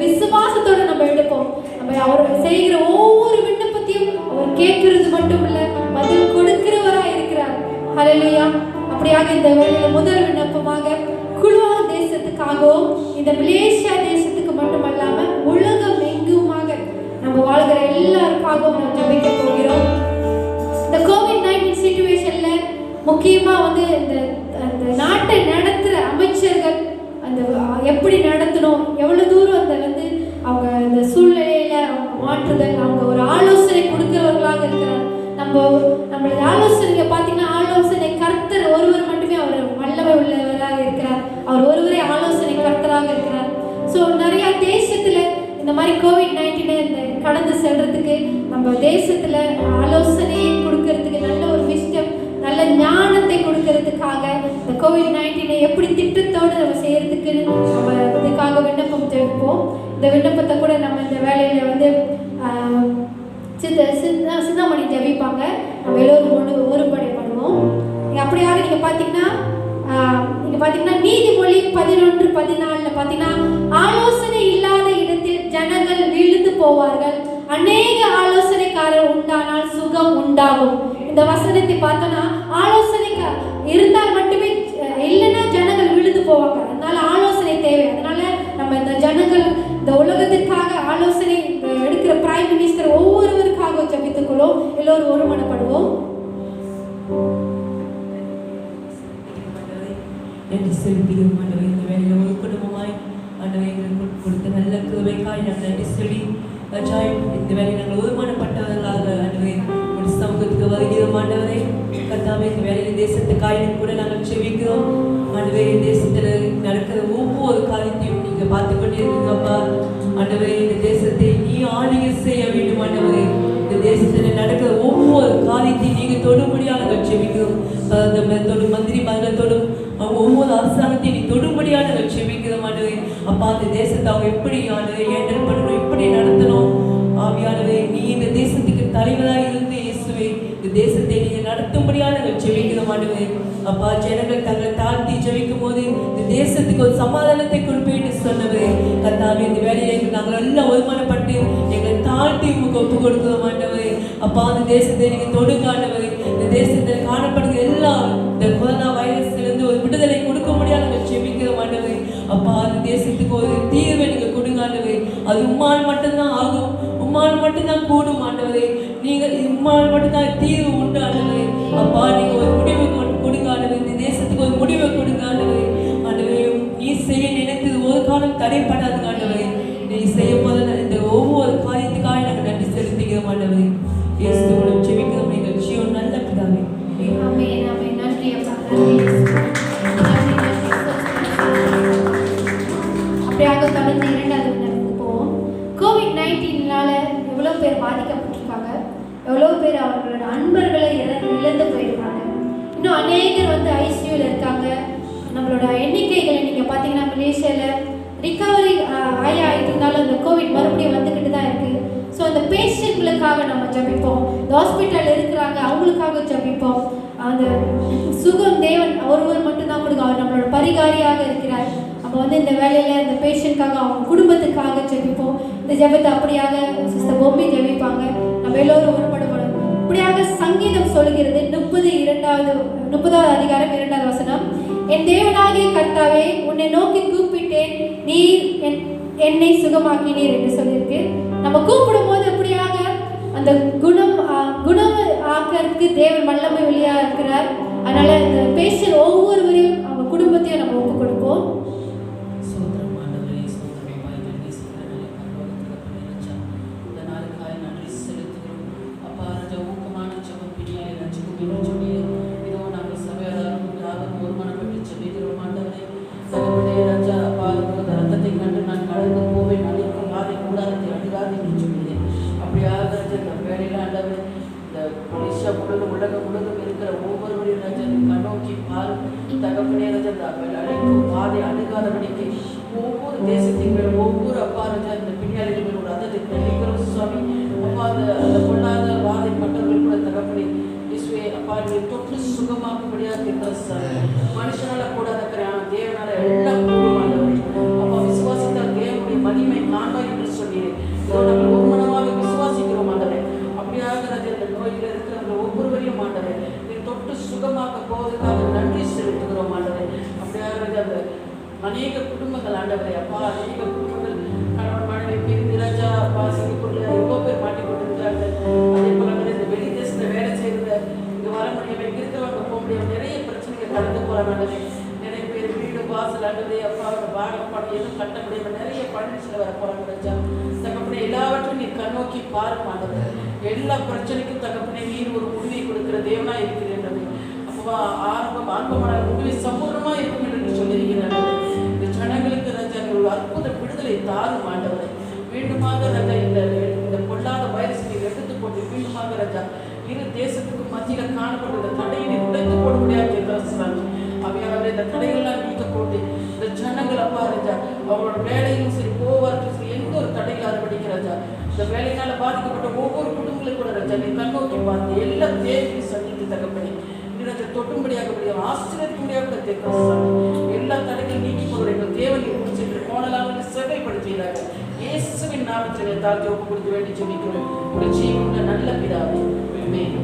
விசுவாசத்தோடு நம்ம எடுப்போம். நம்ம அவர் செய்கிற ஒவ்வொரு விண்ணப்பத்தையும் அவர் கேட்கிறது மட்டும் இல்ல, பதில் கொடுக்கிறவரா இருக்கிறார். ஹல்லேலூயா. அப்படியாக இந்த வேளையில முதல் விண்ணப்பமாக குழுவா தேசத்துக்காகவும் இந்த மலேசியா தேசத்துக்கு மட்டுமல்லாம உலகம் எங்குமாக நம்ம வாழ்கிற எல்லாருக்காகவும் நம்ம ஜெபிக்க போகிறோம். இந்த கோவிட்-19 சிச்சுவேஷன்ல முக்கியமா வந்து இந்த நாட்டை நடத்துற அமைச்சர்கள் அந்த எப்படி நடத்தணும், எவ்வளவு தூரம் அந்த வந்து அவங்க இந்த சூழ்நிலையில அவங்க மாற்றுதல், அவங்க ஒரு ஆலோசனை கொடுக்கிறவர்களாக இருக்கிறார். நம்மளுடைய ஆலோசனைங்க பார்த்தீங்கன்னா ஆலோசனை கர்த்தர் ஒருவர் மட்டுமே அவர் வல்லமை உள்ளவராக இருக்கிறார். அவர் ஒருவரே ஆலோசனை கர்த்தராக இருக்கிறார். ஸோ நிறைய தேசத்துல இந்த மாதிரி கோவிட்-19 இந்த கடந்து செல்றதுக்கு நம்ம தேசத்துல ஆலோசனையை கொடுக்கறதுக்கு நல்ல ஒரு விஸ்டம், நல்ல ஞானத்தை கொடுக்கறதுக்காக இந்த கோவிட்-19 எப்படி திட்டத்தோடு நம்ம செய்யறதுக்கு நம்ம இதுக்காக விண்ணப்பம் தெரிவிப்போம். இந்த விண்ணப்பத்தை கூட நம்ம இந்த வேலையில வந்து சிந்தாமணி ஜபிப்பாங்க. நம்ம எல்லோரும் ஒருபடை பண்ணுவோம். அப்படியாக நீங்க பார்த்தீங்கன்னா நீங்க பார்த்தீங்கன்னா நீதிமொழி 11:14 பார்த்தீங்கன்னா ஆலோசனை இல்லாத இடத்தில் ஜனங்கள் விழுந்து போவார்கள், அநேக ஆலோசனைக்காரர் உண்டானால் சுகம் உண்டாகும். இந்த வசனத்தை பார்த்தோன்னா ஆலோசனை இருந்தால் மட்டுமே, இல்லைன்னா ஜனங்கள் விழுந்து போவாங்க. அதனால ஆலோசனை தேவை. அதனால நம்ம இந்த ஜனங்கள் இந்த உலகத்திற்காக ஆலோசனை எடுக்கிற பிரைம் மினிஸ்டர் ஒவ்வொருவருக்காக ஜெபித்துக்கொள்ளும். எல்லோரும் ஒருமனப்படுவோம். என்று செலுத்துகிறோம் ஆண்டவரே. இந்த வேலையில் ஒரு குடும்பமாய் ஆண்டவரே எங்களுக்கு கொடுத்த நல்ல கிருபைக்காய் நாங்கள் நன்றி சொல்லி இந்த வேலையை நாங்கள் ஒருமனப்பட்டவர்களாக ஆண்டவரே ஒரு சமூகத்துக்கு வருகிறோம் ஆண்டவரே. கர்த்தாவே இந்த வேலையில் தேசத்துக்காய் கூட நாங்கள் செபிக்கிறோம் ஆண்டவரே. தேசத்தில் நடக்கிற ஒவ்வொரு காரியத்தையும் நீங்கள் பார்த்து கொண்டே இருக்கீங்கப்பா ஆண்டவரே. இந்த தேசத்தை நீ ஆளுகை செய்ய வேண்டும் ஆண்டவரே. இந்த தேசத்தில் நடக்கிற ஒவ்வொரு காரியத்தையும் நீங்கள் தொடும்படியாக நாங்கள் செபிக்கிறோம். தொடும் மந்திரி மன்றத்தோடும் ஒவ்வொரு அரசாங்கத்தையும் நீ தொடும்படியாக நாங்கள் செபிக்கிறோம் ஆண்டவரே. அப்பா அந்த தேசத்தை அவங்க எப்படி ஆண்டவரே ஹேண்டில் பண்ணணும், எப்படி நடத்தணும் ஆவியானவரே. நீ இந்த தேசத்துக்கு தலைவராக இருந்து இயேசுவே இந்த தேசத்தை நீங்கள் நடத்தும்படியாக நாங்கள் செபிக்கிறோம் ஆண்டவரே. அப்பா ஜனங்கள் தங்களை தாழ்த்தி ஜெபிக்கும் போது இந்த தேசத்துக்கு ஒரு சமாதானத்தை கொடுப்பேன்னு சொன்னவரே. கர்த்தாவே இந்த வேலையை நாங்கள் எல்லாம் ஒருமனப்பட்டு எங்களை தாழ்த்தி உங்களுக்கு ஒப்பு கொடுக்கிறோம் ஆண்டவரே. அப்பா அந்த தேசத்தை நீங்கள் தொடுங்க ஆண்டவரே. இந்த தேசத்தில் காணப்படுகிற எல்லா இந்த கொரோனா வைரஸ்லேருந்து ஒரு விடுதலை கொடுக்க முடியாது நாங்கள் செபிக்கிறோம் ஆண்டவரே. அப்பா அந்த தேசத்துக்கு ஒரு தீர்வை நீங்கள் கொடுங்க ஆண்டவரே. அது உம்மால் மட்டும்தான் ஆகும், உம்மால் மட்டும்தான் கூடும் ஆண்டவரே. நீங்கள் உம்மால் மட்டும்தான் தீர்வு உண்டு ஆண்டவரே. அப்பா நீங்கள் ஒரு முடிவை கொடுங்க ஆண்டவரே. இந்த தேசத்துக்கு ஒரு முடிவை கொடுங்க ஆண்டவரே. ஆண்டவரே நீ செய்ய நினைத்தது ஒரு காலம் தடைப்படாது ஆண்டவரே. நீ செய்ய போத இந்த ஒவ்வொரு காரியத்துக்காக நாங்கள் நன்றி செலுத்துகிறோம் ஆண்டவரே. இயேசு மூலம் ஜெபிக்கிறோம் எங்கள் ஜீவன் நல்ல பிதாவே. ஆமென் ஆமென். நன்றி அப்பா. அப்படியாக தொடர்ந்து இரண்டாவது விண்ணப்பத்துக்கு போவோம். கோவிட்-19னால எவ்வளோ பேர் பாதிக்கப்பட்டிருக்காங்க, எவ்வளோ பேர் அவர்களோட அன்பர்களை இழந்து போயிருக்காங்க. இன்னும் அநேகர் வந்து ஐசியூவில் இருக்காங்க. நம்மளோட எண்ணிக்கைகளை நீங்கள் பார்த்தீங்கன்னா மலேசியாவில் ரிகவரி ஆகிட்டு இருந்தாலும் இந்த கோவிட் மறுபடியும் வந்துக்கிட்டு தான் இருக்குது. ஸோ அந்த பேஷண்ட்களுக்காக நம்ம ஜபிப்போம். இந்த ஹாஸ்பிட்டலில் இருக்கிறாங்க அவங்களுக்காக ஜபிப்போம். அந்த சுகம் தேவன் ஒருவர் மட்டும்தான் கொடுங்க. அவர் நம்மளோட பரிகாரியாக இருக்கிறார். அப்போ வந்து இந்த வேலையில் இந்த பேஷண்ட்காக அவங்க குடும்பத்துக்காக ஜபிப்போம். இந்த ஜபத்தை அப்படியாக சிஸ்டர் பொம்மி ஜபிப்பாங்க. நம்ம எல்லோரும் ஒருபடுபடும். இப்படியாக சங்கீதம் சொல்கிறது 30வது அதிகாரம் 2வது வசனம். என் தேவனாகிய கர்த்தாவே உன்னை நோக்கி கூப்பிட்டேன், நீர் என்னை சுகமாக்கினீர் என்று சொல்லியிருக்கு. நம்ம கூப்பிடும் போது அப்படியாக அந்த குணம் ஆக்கிறதுக்கு தேவன் வல்லமை வழியா இருக்கிறார். அதனால இந்த பேஷண்ட் ஒவ்வொருவரையும் அவங்க குடும்பத்தையும் நம்ம ஒப்பு கொடுப்போம். உலகம் முழுவதும் இருக்கிற ஒவ்வொருவரையும் கண்ணோக்கி பாரு தகப்பனே அழைக்கும் பாதை அணுகாதபடிக்கு ஒவ்வொரு தேசத்தின் மேலும் ஒவ்வொரு அப்பா இந்த பின்னாளிகள் மேலும் அதை நினைக்கிறோம் சுவாமி. அப்பா அந்த பொல்லாத பாதைப்பட்டவர்கள் கூட தகப்பனே இயேசுவே அப்பா நீ தொட்டு சுகமாக்கும்படியாக இருக்கிற சாமி. மனுஷனால கூடாத தேவனால எல்லாம் கூடுமானவரை அப்பா விசுவாசித்தால் தேவனுடைய மகிமை காண்பாய் என்று சொன்னீரேன். நாங்கள் ஒரு மனமாக விசுவாசிக்கிறோம் ஆண்டவரே. அப்படியாக இந்த நோயில் இருக்கிற ஒவ்வொருவரையும் ஆண்டவரே நீர் தொட்டு சுகமாக்க போவதற்காக நன்றி செலுத்துகிறோம் ஆண்டவரே. அப்படியாக அந்த அநேக குடும்பங்கள் ஆண்டவரே அப்பா அநேக குடும்பங்கள் கணவன் மனைவி பிரிந்து ராஜா அப்பா சிங்கப்பூர்ல எவ்வளோ பேர் மாட்டிக்கொண்டிருக்கிறாங்க. அதே போல இந்த வெளி தேசத்துல வேலை செய்யறத இங்க வர முடியாம இங்க இருக்கிறவங்க போக முடியாம நிறைய பிரச்சனைகள் கடந்து போறாங்க ஆண்டவரே. நிறைய பேர் வீடு வாசல் ஆண்டவரே அப்பா வாகனம் பணம் எதுவும் கட்ட முடியாம நிறைய பணிச்சில வர போறாங்க ராஜா. தகப்பனே எல்லாவற்றையும் நீர் கண்ணோக்கி பாரும் ஆண்டவரே. எல்லா பிரச்சனைக்கும் தகப்பனே நீர் ஒரு முடிவை கொடுக்கிற தேவனா இருக்கிறேன். அப்போ ஆரம்பமான முடிவை சம்பூர்ணமா இருக்கும் என்று சொல்லியிருக்கிறார். இந்த ஜனங்களுக்கு ராஜா ஒரு அற்புத விடுதலை தாரும் ஆண்டவரை. மீண்டுமாக ராஜா இந்த பொல்லாத வைரஸ் நீர் எடுத்து போட்டு மீண்டுமாக ராஜா இரு தேசத்துக்கு மத்தியில் காணப்பட்ட இந்த தடையை உடைத்து போட முடியாது என்று அவையாளர் இந்த தடைகள்லாம் நீக்க போட்டு இந்த ஜனங்கள் அப்பா ராஜா அவங்களோட வேலையும் சரி போவார்க்கும் சரி எந்த ஒரு தடையில் ஆரம்பிக்க ராஜா. இந்த வேலையினால பாதிக்கப்பட்ட ஒவ்வொரு குடும்பங்களும் கூட ராஜா நீ கண்ணோக்கி பார்த்து எல்லா தேவையும் சந்தித்து தகப்பனே தொட்டு தொடும்படியாக ஆசிரியத்துக்கும்படியாக தேர்வு எல்லா தடைகள் நீக்கி போகிற எங்கள் தேவனை முடிச்சிட்டு போனலாக சேவைப்படுத்துகிறார்கள். இயேசுவின் நாமத்தில் தாழ்த்தி ஒப்பு கொடுத்து வேண்டி ஜெபிக்கிறோம். உங்கள் ஜீவனுள்ள நல்ல பிதாவே. ஆமென்.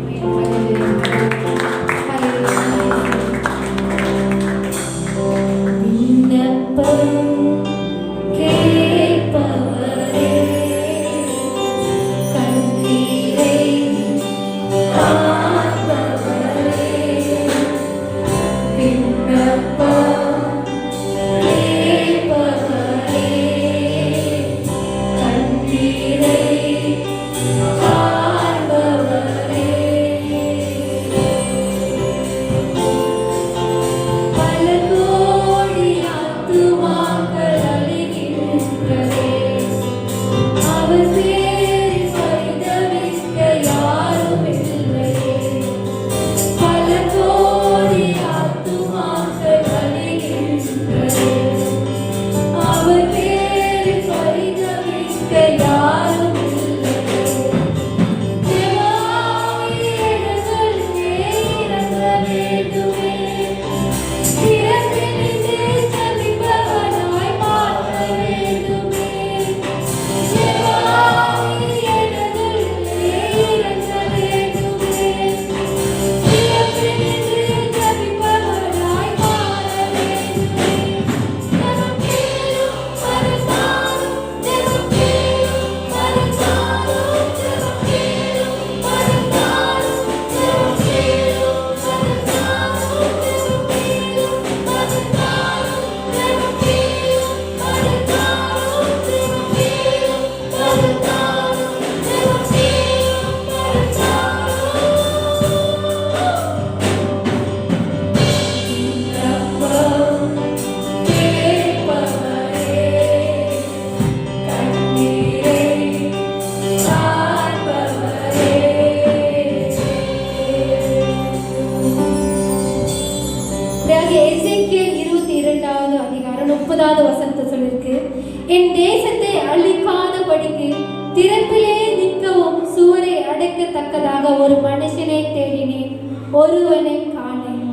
என் தேசத்தை அழிக்காதபடிக்கு திறப்பிலே நிற்கவும் சுவரை அடைக்கத்தக்கதாக ஒரு மனுஷனை தேடினேன், ஒருவனை காணேன்.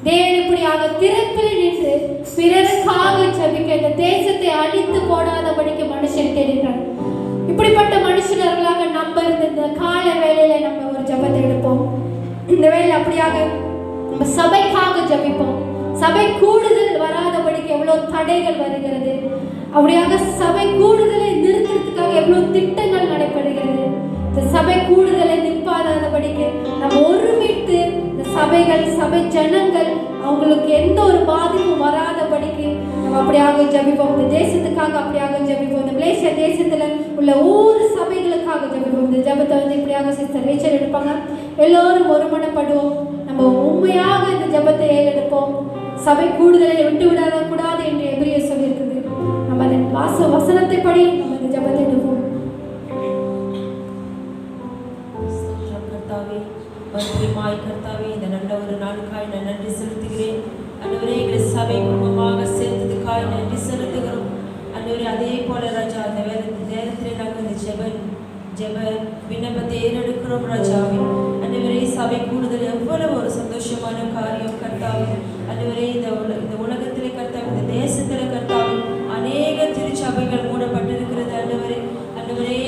தேவன் இப்படியாக திறப்பில் நின்று பிறருக்காக ஜெபிக்க இந்த தேசத்தை அழித்து போடாதபடிக்கு மனுஷன் தேடினார். இப்படிப்பட்ட மனுஷர்களாக நம்ம இருந்த இந்த கால வேளையில நம்ம ஒரு ஜெபத்தை எடுப்போம். இந்த வேளையில அப்படியாக நம்ம சபைக்காக ஜெபிப்போம். சபை கூடுதல் வராதபடிக்கு எவ்வளவு தடைகள் வருகிறது, அப்படியாக சபை கூடுதலை நிறுத்துறதுக்காக எவ்வளவு திட்டங்கள் நடைபெறுகிறது. இந்த சபை கூடுதலை நிற்பாதபடிக்கு நம்ம ஒருமித்து இந்த சபைகள் சபை ஜனங்கள் அவங்களுக்கு எந்த ஒரு பாதிப்பும் வராதபடிக்கு நம்ம அப்படியாக ஜெபிப்போம். இந்த தேசத்துக்காக அப்படியாக ஜெபிப்போம். இந்த மலேசியா தேசத்துல உள்ள ஒவ்வொரு சபைகளுக்காக ஜெபிப்போம். இந்த ஜெபத்தை இப்படியாக சிஸ்டர் ரேச்சல் எடுப்பாங்க. எல்லோரும் ஒருமனப்படுவோம். நம்ம உண்மையாக இந்த ஜெபத்தை ஏறெடுப்போம். சபை கூடுதலை விட்டு விடாத கூடாது என்று எபிரேயர் சொல்லியிருக்குது. நம்ம அதன் வசனத்தை படி நம்ம இந்த ஜெபத்தை எடுப்போம். கர்த்தாவே, இந்த நல்ல ஒரு நாளுக்காய் நான் நன்றி செலுத்துகிறேன். அன்றுவரே எங்களை சபை குடும்பமாக சேர்த்ததுக்காய் நன்றி செலுத்துகிறோம். அன்றுவரே அதே போல ராஜா அந்த நேரத்திலே நாங்கள் இந்த ஜெப விண்ணப்பத்தை ஏறெடுக்கிறோம் ராஜாவே. அன்றுவரே சபை கூடுதல் எவ்வளவு ஒரு சந்தோஷமான காரியம் கர்த்தாவே. அன்றுவரே இந்த உலகத்திலே கர்த்தாவே, இந்த தேசத்திலே கர்த்தாவே அநேக திருச்சபைகள் மூடப்பட்டிருக்கிறது. அன்றுவரே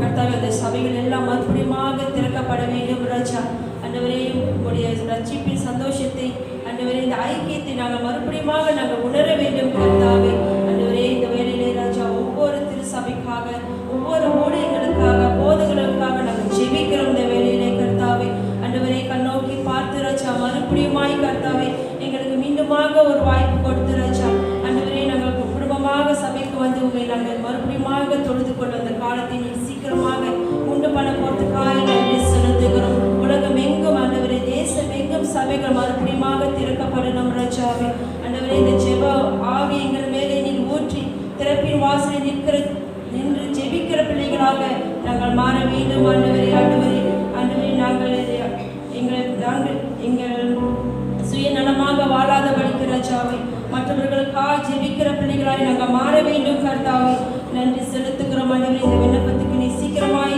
கர்த்தாவே, அந்த சபைகள் எல்லாம் மறுபடியுமாக திறக்கப்பட வேண்டும் ராஜா. அன்றுவரே உங்களுடைய ரட்சிப்பின் சந்தோஷத்தை அன்றுவரே இந்த ஐக்கியத்தை நாங்கள் மறுபடியுமாக நாங்கள் உணர வேண்டும் கர்த்தாவே. அன்றுவரே இந்த வேலையிலே ராஜா ஒவ்வொரு திருச்சபைக்காக ஒவ்வொரு ஊழியர்களுக்காக போதகர்களுக்காக நாங்கள் ஜெபிக்கிறோம். இந்த வேலையிலே கர்த்தாவே அன்றுவரே கண்ணோக்கி பார்த்து ராஜா மறுபடியுமாய் கர்த்தாவே எங்களுக்கு மீண்டுமாக ஒரு வாய்ப்பு கொடுத்து ராஜா. அன்றுவரே நாங்கள் குடும்பமாக சபைக்கு வந்து உங்களை நாங்கள் மறுபடியுமாக தொழுது கொண்டு வந்த காலத்தை நீ சீக்கிரமாக உண்டு பண்ண போறதுக்காக நன்றி செலுத்துகிறோம். உலகம் எங்கும் ஆண்டவரே, தேசம் எங்கும் சபைகள் மறுபடியுமாக திறக்கப்படணும் ராஜாவே. ஆண்டவரே, இந்த ஜெப ஆவி எங்கள் மேலே நீர் ஊற்றி திறப்பின் வாசலில் நின்று ஜெபிக்கிற பிள்ளைகளாக நாங்கள் மாற வேண்டும். ஆண்டவரே நாங்கள் எங்கள் சுயநலமாக வாழாதபடிக்கு ராஜாவே மற்றவர்களுக்காக ஜெபிக்கிற பிள்ளைகளாய் நாங்கள் மாற வேண்டும் கர்த்தாவே. நன்றி செலுத்துகிறோம். ஆண்டவரே, இந்த விண்ணப்பத்துக்கு நீ சீக்கிரமாய்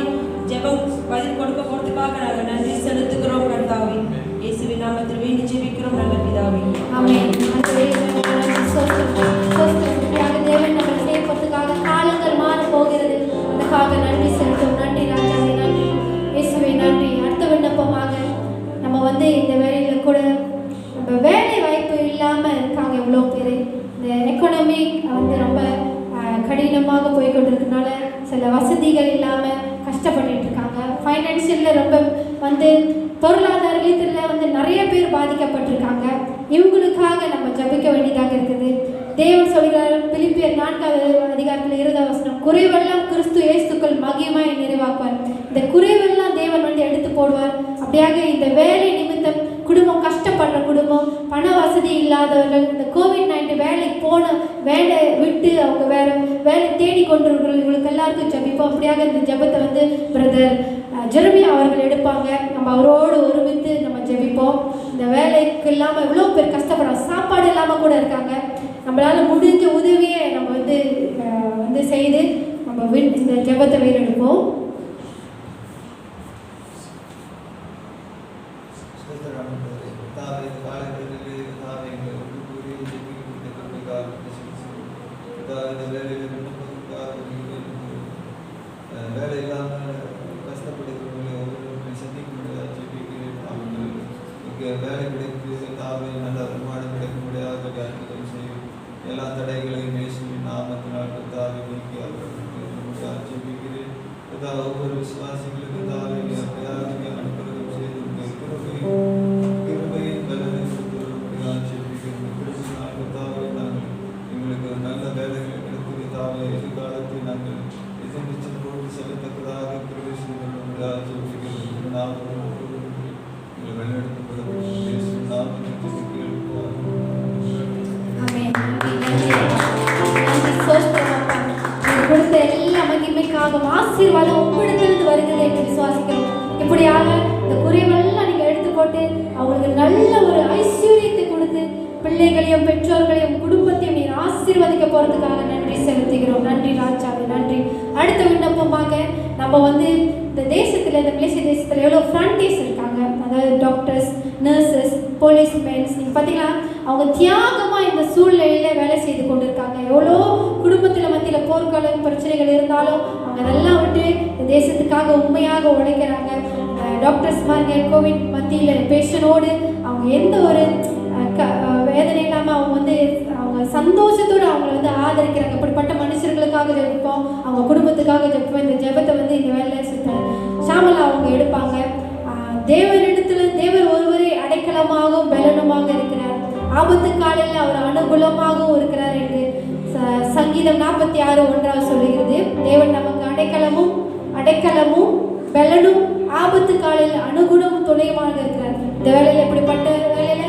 ஜெபம் பதில் கொடுக்க போறதுக்காக நாங்கள் நன்றி செலுத்துகிறோம் கர்த்தாவே. இயேசுவின் நாமத்தில் வேண்டி ஜெபிக்கிறோம். வந்து இந்த வேலையில் கூட நம்ம வேலை வாய்ப்பு இல்லாமல் இருக்காங்க எவ்வளோ பேர். இந்த எக்கானமி வந்து ரொம்ப கடினமாக போய்கொண்டிருக்கனால சில வசதிகள் இல்லாமல் கஷ்டப்பட்டுட்டு இருக்காங்க. ஃபைனான்ஷியலில் ரொம்ப வந்து பொருளாதார ரீதியில் வந்து நிறைய பேர் பாதிக்கப்பட்டிருக்காங்க. இவங்களுக்காக நம்ம ஜபிக்க வேண்டியதாக இருக்குது. தேவன் சொல்கிறார் பிலிப்பியர் 4:20 குறைவெல்லாம் கிறிஸ்து இயேசுக்குள் மகிமையை நிறைவாக்குவார். இந்த குறைவெல்லாம் தேவன் வந்து எடுத்து போடுவார். அப்படியாக இந்த வேலை நிமித்தம் குடும்பம் கஷ்டப்படுற குடும்பம், பண வசதி இல்லாதவர்கள், இந்த COVID-19 வேலைக்கு போன வேலை விட்டு அவங்க வேற வேலை தேடி கொண்டிருக்கிறவர்கள், இவங்களுக்கு எல்லாருக்கும் ஜபிப்போம். அப்படியாக இந்த ஜபத்தை வந்து பிரதர் ஜெரமியா அவர்கள் எடுப்பாங்க. நம்ம அவரோடு ஒருமித்து நம்ம ஜெபிப்போம். இந்த வேலைக்கு இல்லாமல் எவ்வளோ பேர் கஷ்டப்படுறாங்க, சாப்பாடு இல்லாமல் கூட இருக்காங்க. நம்மளால் முடிஞ்ச உதவியை நம்ம வந்து செய்து நம்ம இந்த ஜெபத்தை வேறெடுப்போம். வேலை இல்லாமல் கஷ்டப்படுகிறவர்களை ஒவ்வொருவரையும் சந்திக்க முடியாது ஜெபிக்கிறேன். அவங்களுக்கு வேலை கிடைத்து தாவை நல்ல வருமானம் கிடைக்க முடியாத அற்புதம் செய்யும். எல்லா தடைகளையும் இயேசுவின் நாமத்தினால் தாவை நீக்கி அவர்களுக்கு ஜெபிக்கிறேன். ஒவ்வொரு விசுவாசிகளுக்கு தாவை அப்படியாக அனுகிரகம் செய்து கிருபையின் பலனை கொடுத்து ஜெபிக்கிறேன். கிறிஸ்துவின் தாவை நாங்கள் எங்களுக்கு நல்ல வேலைகளை கிடைத்து தாவை எதிர்காலத்தை நாங்கள் எதிர்த்து செல்லத்தக்கதாக கொடுத்த எல்லா மகிமைக்காக ஆசீர்வாதம் உங்களிடத்திலிருந்து வருகிறது என்று விசுவாசிக்கிறோம். இப்படியாக இந்த குறைவெல்லாம் நீங்க எடுத்துக்கொண்டு அவங்களுக்கு நல்ல ஒரு ஐஸ்வர்யத்தை கொடுத்து பிள்ளைகளையும் பெற்றோர்களையும் குடும்பத்தையும் நீர் ஆசீர்வதிக்க போறதுக்காக நன்றி செலுத்துகிறோம். நன்றி ராஜாவே, நன்றி. அடுத்த விண்ணப்பமாக நம்ம வந்து இந்த தேசத்தில், இந்த மலேசிய தேசத்தில் எவ்வளோ ஃப்ரண்டேஸ் இருக்காங்க. அதாவது டாக்டர்ஸ், நர்சஸ், போலீஸ்மேன்ஸ், நீங்கள் பார்த்தீங்கன்னா அவங்க தியாகமாக இந்த சூழ்நிலையில் வேலை செய்து கொண்டு இருக்காங்க. எவ்வளோ குடும்பத்தில் மத்தியில் போர்க்காலம் பிரச்சனைகள் இருந்தாலும் அவங்க அதெல்லாம் விட்டு இந்த தேசத்துக்காக உண்மையாக உழைக்கிறாங்க. டாக்டர்ஸ் மாதிரி கோவிட் மத்தியில் பேஷண்டோடு அவங்க எந்த ஒரு வேதனை இல்லாமல் அவங்க வந்து அவங்க சந்தோஷத்தோடு அவங்கள வந்து ஆதரிக்கிறாங்க. அப்படிப்பட்ட மனுஷர்களுக்காக ஜெபிப்போம், அவங்க குடும்பத்துக்காக ஜெபிப்போம். இந்த ஜெபத்தை வந்து இந்த வேலையை ஷாமலா அவங்க எடுப்பாங்க. தேவரிடத்துல தேவர் ஒருவரே அடைக்கலமாகவும் பலனுமாக இருக்கிறார், ஆபத்து காலையில் அவர் அனுகூலமாகவும் இருக்கிறார் என்று சங்கீதம் 46:1 சொல்லுகிறது. தேவன் நமக்கு அடைக்கலமும் பலனும் ஆபத்து காலையில் அனுகூலமும் துணையுமாக இருக்கிறார். இந்த வேலையில் எப்படிப்பட்ட வேலையில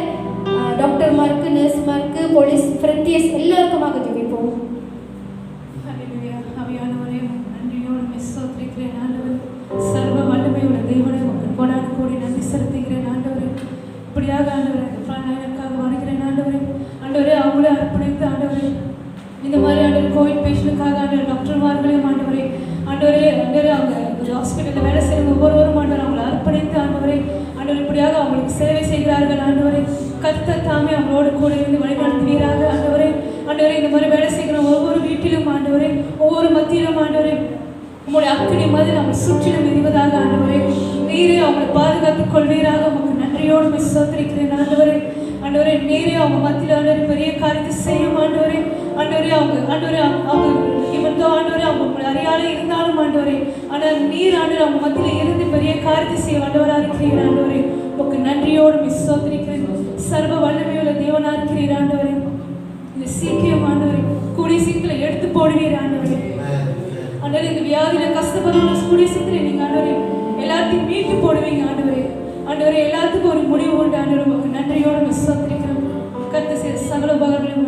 டாக்டர்மாருக்கு, நர்ஸ்மாருக்கு, போலீஸ் ஃப்ரண்டியர்ஸ் எல்லாருக்குமாக ஜெபிப்போம். அவையானவரே நன்றியோடு ஸ்தோத்திரிக்கிறேன் ஆண்டவரே. சர்வ வல்லமையுள்ள தேவனே கொடான கோடி நன்றி செலுத்துகிறேன் ஆண்டவரே. இப்படியாக ஆண்டவரே பிராணாயனுக்காக வாழ்கிறேன் ஆண்டவரே. ஆண்டவரே அவங்களே அர்ப்பணித்து ஆண்டவரே இந்த மாதிரி ஆண்டவர் கோவிட் பேஷண்ட்டுக்காக ஆண்டவர் டாக்டர்மார்களையும் ஆண்டவரே அவங்க ஹாஸ்பிட்டலில் வேலை செய்கிற ஒவ்வொருவரும் ஆண்டவர் அவங்களை அர்ப்பணித்து ஆண்டவரே இப்படியாக அவங்களுக்கு சேவை செய்கிறார்கள் ஆண்டவரே. கர்த்தர் தாமே அவங்களோடு கூட இருந்து வழிநடத்துவீராக ஆண்டவரே. இந்த மாதிரி வேலை செய்கிற ஒவ்வொரு வீட்டிலும் ஆண்டவரே, ஒவ்வொரு மத்தியிலும் ஆண்டவரே உங்களுடைய அக்கினி மாதிரி அவங்க சுற்றிலும் இருவதாக ஆண்டவரே. நீரே அவங்களை பாதுகாத்துக் கொள்வீராக. உங்களுக்கு நன்றியோடு ஸ்தோத்திரிக்கிறேன் ஆண்டவரே. நீரே அவங்க மத்தியில் பெரிய காரியத்தை செய்யும் ஆண்டவரே. அவங்க இவன் தான் அவங்க உங்களை அறியாத இருந்தாலும் ஆண்டவரே, ஆனால் நீர் அவங்க மத்தியில் இருந்து பெரிய காரியத்தை செய்ய ஆண்டவராக இருக்கிறீர் ஆண்டவரே. உங்களுக்கு நன்றியோடு ஸ்தோத்திரிக்கிறேன். சர்வ வல்லமையுள்ள தேவனா இருக்கிறீர் ஆண்டவரே. இந்த சீக்கிரம் ஆண்டவரே கூடிய சீக்கிரம் எடுத்து போடுவீர் ஆண்டவரே. இந்த வியாதியில கஷ்டப்படுற கூடிய சீக்கிரம் நீங்க ஆண்டவரே எல்லாத்தையும் மீட்டு போடுவீங்க ஆண்டவரே. எல்லாத்துக்கும் ஒரு முடிவு உண்டு ஆண்டவரே. உங்களுக்கு நன்றியோடு ஸ்தோத்திரிக்கிறோம். கர்த்தர் செய்த சகல உபகாரங்களையும்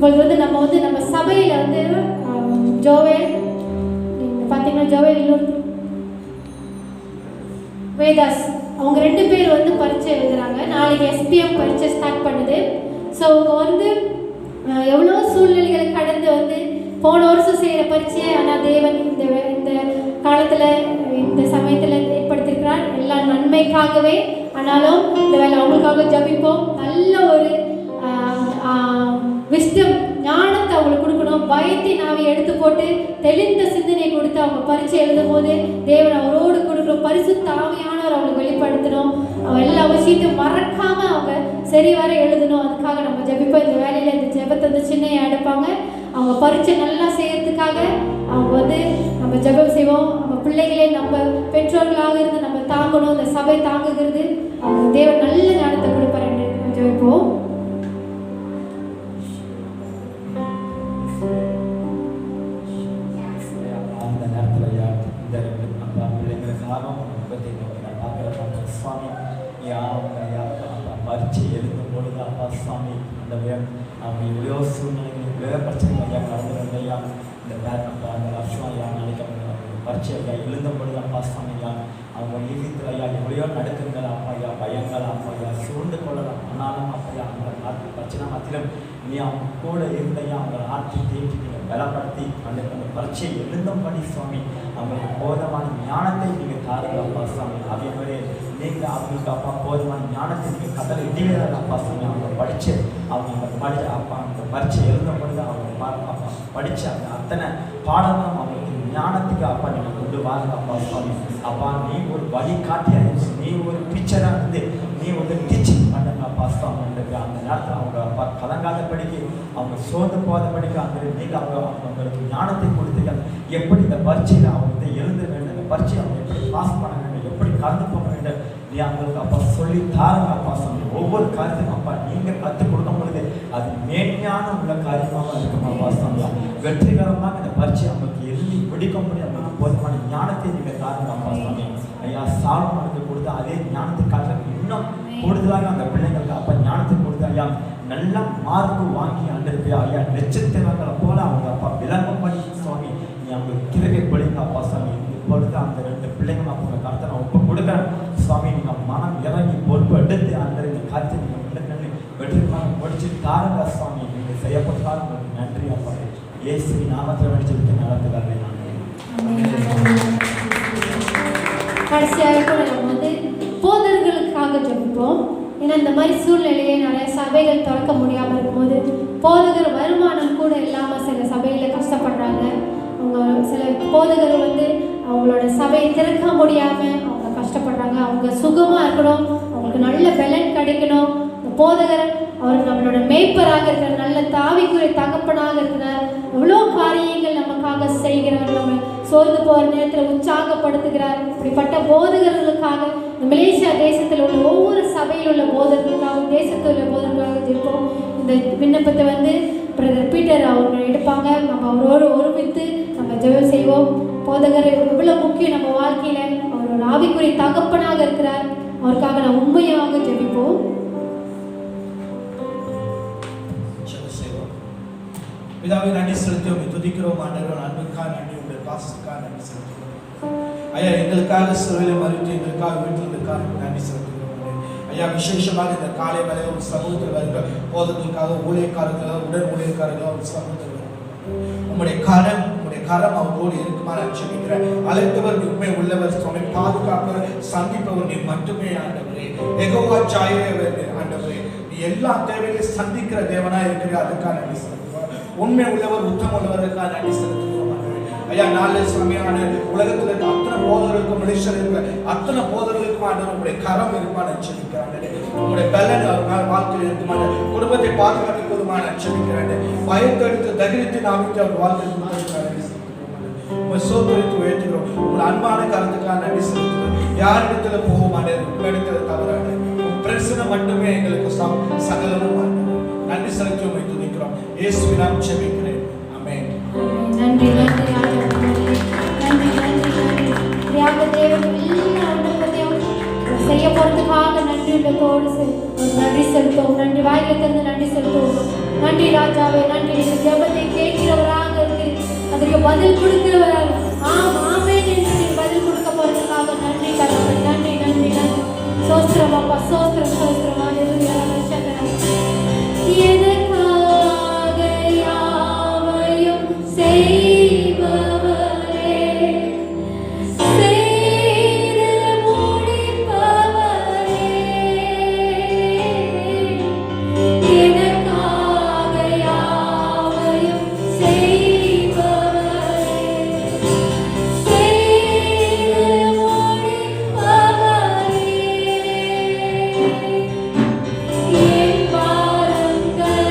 இப்பொழுது வந்து நம்ம சபையில் வந்து ஜோவேல் பார்த்தீங்கன்னா ஜோவேல் இன்னொரு வேதாஸ் அவங்க 2 பேர் வந்து பரீட்சை எழுதுறாங்க. நாளைக்கு SPM பரீட்சை ஸ்டார்ட் பண்ணுது. ஸோ அவங்க வந்து எவ்வளோ சூழ்நிலைகளை கடந்து வந்து போன வருஷம் செய்கிற பரீட்சை ஆனால் தேவன் இந்த காலத்தில் இந்த சமயத்தில் ஏற்படுத்தியிருக்கிறார் எல்லாம் நன்மைக்காகவே. ஆனாலும் இந்த வேலை அவங்களுக்காக ஜபிப்போம். நல்ல ஒரு விஸ்டம் ஞானத்தை அவங்களுக்கு கொடுக்கணும். பயத்தின் ஆவி எடுத்து போட்டு தெளிந்த சிந்தனை கொடுத்து அவங்க பரீட்சை எழுதும் போது தேவன் அவரோடு கொடுக்குறோம். பரிசுத்த ஆவியானவர் அவங்களுக்கு வெளிப்படுத்தணும். அவங்க எல்லா விஷயத்தையும் மறக்காம அவங்க சரி வர எழுதணும். அதுக்காக நம்ம ஜபிப்போம். இந்த வேலையில் இந்த ஜபத்தை வந்து சின்னையாக எடுப்பாங்க. அவங்க பரீட்சை நல்லா செய்யறதுக்காக அவங்க வந்து நம்ம ஜபம் செய்வோம். நம்ம பிள்ளைகளே நம்ம பெற்றோர்களாக இருந்து நம்ம தாங்கணும். இந்த சபை தாங்குகிறது அவங்க தேவன் நல்ல ஞானத்தை கொடுப்பார் என்று ஜபிப்போம். அந்த நேரத்தில் இந்த நம்ம பிள்ளைங்களுக்காக முகத்தை நோக்கி பார்க்குற சுவாமி அப்பா பரீட்சை எழுதும் பொழுது அப்பா சுவாமி அந்த அவங்க எவ்வளோ சூழ்நிலைகள் வேறு பிரச்சனைகள் ஐயா கடந்து வந்தையா இந்த பேரப்பா அந்த வருஷம் ஐயா நாளைக்கு பரீட்சை ஐயா எழுதும் பொழுது அப்பா சுவாமி ஐயா அவங்க ஈகத்தில் ஐயா எவ்வளையோ நடக்குங்கள் அப்பா ஐயா பயங்கள் அப்பா ஐயா சூழ்ந்து கொள்ளலாம். ஆனாலும் அப்பையா அவங்க பிரச்சனை மத்தியிலும் நீ அவங்க கூட இருந்தையா அவங்களை ஆற்றி தேற்றி நீங்கள் பலப்படுத்தி அந்த பரீட்சையை எழுந்தும்படி சுவாமி அவங்களுக்கு போதமான ஞானத்தை நீங்கள் தாருங்க அப்பா சுவாமி. அதே மாதிரி நீங்கள் அவங்களுக்கு அப்பா போதமான ஞானத்தை நீங்கள் கதலை இடிக்கிறாங்க அப்பா சுவாமி. அவங்க படித்து அவங்க அப்பா அந்த பரீட்சை எழுதும் பொழுது அவங்க அப்பா படித்து அந்த அத்தனை பாடங்களும் அவங்களுக்கு ஞானத்துக்கு அப்பா நீங்கள் கொண்டு வாருங்க அப்பா சுவாமி. அப்பா நீ ஒரு வழிகாட்டியாக இருந்து நீ ஒரு டீச்சராக இருந்து நீ ஒரு டீச்சிங் பண்ணுங்க அப்பா சுவாமி. அந்த நேரத்தில் அவங்க அப்பா கலங்காத படிக்க அவங்க சோர்ந்து போகாத படிக்க அந்த நீங்கள் அவங்களுக்கு ஞானத்தை கொடுத்துங்க. எப்படி இந்த பரீட்சையில் அவங்க வந்து எழுத வேண்டும், இந்த பரீட்சையை அவங்க எப்படி பாஸ் பண்ண வேண்டும், எப்படி கலந்து போக வேண்டும் நீ அவங்களுக்கு அப்பா சொல்லி தாருங்க அப்பா சுவாமி. ஒவ்வொரு காரியத்தையும் அப்பா நீங்கள் கற்றுக் கொடுக்கும் பொழுது அது மேன்மையான உள்ள காரியமாக இருக்கும் அப்பா சுவாமி. வெற்றிகரமாக இந்த பரீட்சை அவங்களுக்கு எழுதி பிடிக்க முடியும். அவங்களுக்கு போதுமான ஞானத்தை நீங்கள் தாருங்க அப்பா சுவாமி. ஐயா சாலமோனுக்கு கொடுத்த அதே ஞானத்தை காட்டுறது இன்னும் கூடுதலாக அந்த பிள்ளைங்களுக்கு அப்பா ஞானத்தை கொடுத்து ஐயா நல்ல மார்க்கு வாங்கி அண்டிருப்பியா ஐயா நட்சத்திரங்களை போல அவங்க அப்பா விளங்கும் பண்ணி சுவாமி நீ அவங்களுக்கு கிழக்கை கொடுங்க அப்பா சுவாமி. இப்பொழுது அந்த 2 பிள்ளைங்களும் அவங்க கருத்தை ஒப்பு கொடுக்குறேன் சுவாமி. நீங்கள் மனம் இறங்கி பொறுப்பு எடுத்து அந்த இந்த காரியத்தை நீங்கள் முன்னே வெற்றிகரமாக முடிச்சு தாருங்க சுவாமி. நீங்கள் செய்யப்பட்டால் உங்களுக்கு நன்றி அப்பா. இயேசு நாமத்தில் நடிச்சிருக்க நடத்துகிறார்கள். கடைசியாக கூட நம்ம வந்து போதகர்களுக்காக ஜெபிப்போம். ஏன்னா இந்த மாதிரி சூழ்நிலையே நிறைய சபைகள் திறக்க முடியாமல் இருக்கும்போது போதகர் வருமானம் கூட இல்லாமல் சில சபையில் கஷ்டப்படுறாங்க. அவங்க சில போதகர் வந்து அவங்களோட சபையை திறக்க முடியாமல் அவங்க கஷ்டப்படுறாங்க. அவங்க சுகமாக இருக்கணும், அவங்களுக்கு நல்ல பலன் கிடைக்கணும். இந்த போதகர் அவர் நம்மளோட மேய்ப்பராக இருக்கிறார், நல்ல தாவிக்குரிய தகப்பனாக இருக்கிறார், எவ்வளோ காரியங்கள் நமக்காக செய்கிறார். நம்ம சோர்ந்து போகிற நேரத்தில் உற்சாகப்படுத்துகிறார். இப்படிப்பட்ட போதகர்களுக்காக மலேசியா தேசத்தில் உள்ள ஒவ்வொரு சபையில் உள்ள போதகர்களுக்காக, தேசத்தில் உள்ள போதகர்களுக்காக ஜெபிப்போம். இந்த விண்ணப்பத்தை வந்து பிரதர் பீட்டர் அவங்க எடுப்பாங்க. நம்ம அவரோடு ஒருமித்து நம்ம ஜெபம் செய்வோம். போதகர் எவ்வளோ முக்கியம் நம்ம வாழ்க்கையில். அவர் ஒரு ஆவிக்குரிய தகப்பனாக இருக்கிறார். அவருக்காக நான் உண்மையாக ஜெபிப்போம். பிதாவே, நன்றி செலுத்தியோம், துதிக்கிறோம். ஆண்டவர் அன்புக்காக நன்றி, உங்களுடைய பாசத்துக்காக நன்றி செலுத்துகிறோம். ஐயா, எங்களுக்காக சிலுவையில் மறித்து எங்களுக்காக வீட்டிற்காக நன்றி செலுத்துகிறோம். ஐயா, விசேஷமாக இந்த காலை வேலை ஒரு சமூகத்தில் வருகிற போதத்திற்காக ஊழியக்காரர்களாக, உடன் ஊழியக்காரர்களாக ஒரு சமூகத்தில் உங்களுடைய கரம் அவரோடு இருக்குமாறு ஜெபிக்கிற அழைத்தவர் உண்மை உள்ளவர், சுவாமி பாதுகாப்பவர், சந்திப்பவர் நீ மட்டுமே ஆண்டவரே. யெகோவா ஜாயிரே ஆண்டவரே, நீ எல்லா தேவைகளையும் சந்திக்கிற தேவனா இருக்கிற, அதுக்காக நன்றி செலுத்துவோம். உண்மை உள்ளவர், உத்தம உள்ளவருக்காக நன்றி செலுத்துகிறோம். ஐயா, நாளை சுவாமியான உலகத்தில் இருக்க அத்தனை போதர்களுக்கும், மனுஷர் இருக்கிற அத்தனை போதர்களுக்கும் ஆண்டவர் உங்களுடைய கரம் இருக்குமாறு ஜெபிக்கிறாங்க. உங்களுடைய பலன் அவர் வாழ்க்கையில் இருக்குமான, குடும்பத்தை பாதுகாத்துக் கொள்ளுமாறு ஜெபிக்கிறாங்க. பயத்தை எடுத்து தைரியத்தை நாமித்து அவர் வாழ்க்கையில் சோதரித்து உயர்த்துகிறோம். உங்கள் அன்பான கருத்துக்காக நன்றி செலுத்துகிறோம். யாரிடத்துல போக மாட்டேன், உங்களிடத்துல தவறான பிரச்சனை மட்டுமே எங்களுக்கு சகலமும் நன்றி செலுத்தி உண்மை துதிக்கிறோம். இயேசுவின் நாமத்தில் ஜெபிக்கிறேன். ஆமென். நன்றி நன்றி நன்றி நன்றி தியாக தேவன் எல்லா அனுபவத்தையும் செய்ய போறதுக்காக நன்றி உள்ளத்தோடு நன்றி செலுத்துவோம். நன்றி வாயில திறந்து நன்றி செலுத்துவோம். நன்றி ராஜாவே, நன்றி. இந்த ஜெபத்தை கேட்கிறவராக இருக்கிறீர், அதற்கு பதில் கொடுக்கிறவராக ஆமென் என்று பதில் கொடுக்க போறதுக்காக நன்றி கர்த்தாவே. நன்றி நன்றி நன்றி. சோஸ்திரம் அப்பா, சோஸ்திரம் சோஸ்திரம். ஹல்லேலூயா. எனக்காக யாவையும் செய்பவரே, செய்து முடிப்பவரே, எனக்காக யாவையும் செய்பவரே, செய்து முடிப்பவரே, என் பாரங்கள்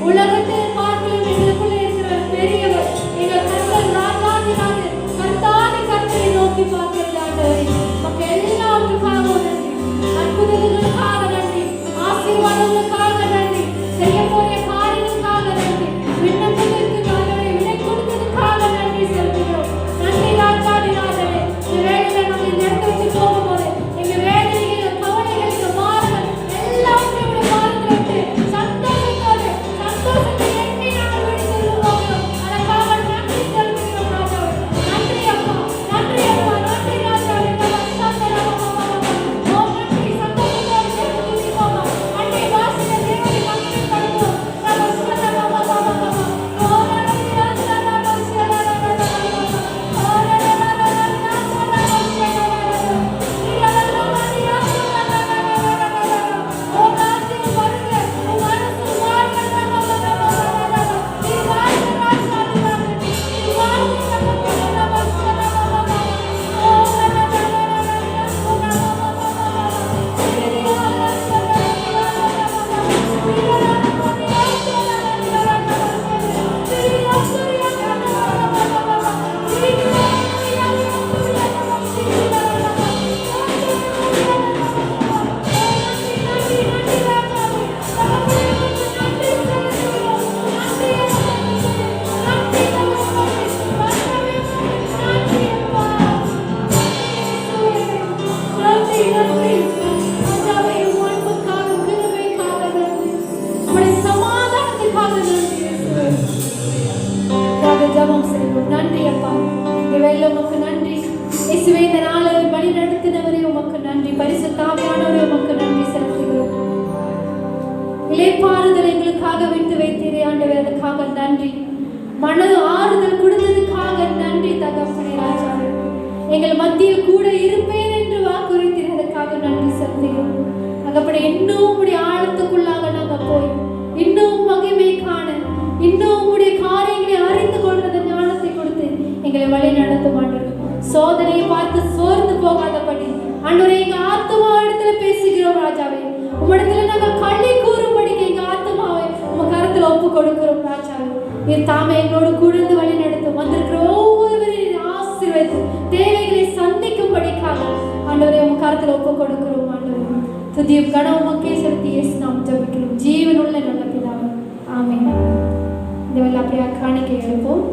உலகத்தை பார்க்கலாம் எங்களுக்குள்ள இருக்கிற பெரியவர் எங்கள் கர்த்தர் ராஜாதிராஜர் கர்த்தாதி தேவனே உமக்கு நன்றி. இயேசுவே இந்த நாளை வழி நடத்தினவரே உமக்கு நன்றி. பரிசுத்த ஆவியானவரே உமக்கு நன்றி செலுத்துகிறோம். இளைப்பாறுதல் எங்களுக்காக விட்டு வைத்தீரே ஆண்டவரே, அதுக்காக நன்றி. மன ஆறுதல் கொடுத்ததுக்காக நன்றி தகப்பனே ராஜாவே. எங்கள் மத்தியில் கூட இருப்பேன் என்று வாக்குறுத்தீரதுக்காக நன்றி செலுத்துகிறோம். தகப்பனே, இன்னும் உடைய ஆழத்துக்குள்ளாக நாங்கள் போய் இன்னும் மகிமை காண, இன்னும் உடைய காரியங்களை அறிந்து கொள்றது ஞானத்தை கொடுத்து எங்களை வழி நடத்தும் ஆண்டவரே. சோதனையை பார்த்து சோர்ந்து போகாதபடி ஆண்டவரே, எங்க ஆத்மா இடத்துல பேசுகிறோம் ராஜாவே. உம்மிடத்துல நாங்கள் களி கூறும்படிக்கு எங்க ஆத்மாவை உங்க கருத்துல ஒப்பு கொடுக்கிறோம் ராஜாவே. நீர் தாமே எங்களோடு கூர்ந்து வழி நடத்தும். வந்திருக்கிற ஒவ்வொருவரையும் ஆசீர்வதித்து தேவைகளை சந்திக்கும்படிக்காக ஆண்டவரே உங்க கருத்துல ஒப்பு கொடுக்கிறோம் ஆண்டவரே. துதியும் கனம் உமக்கே செலுத்தி இயேசு நாம் ஜெபிக்கிறோம் ஜீவனுள்ள நல்ல பிதாவே, ஆமென். இந்த வேளை அப்படியே காணிக்கை எடுப்போம்.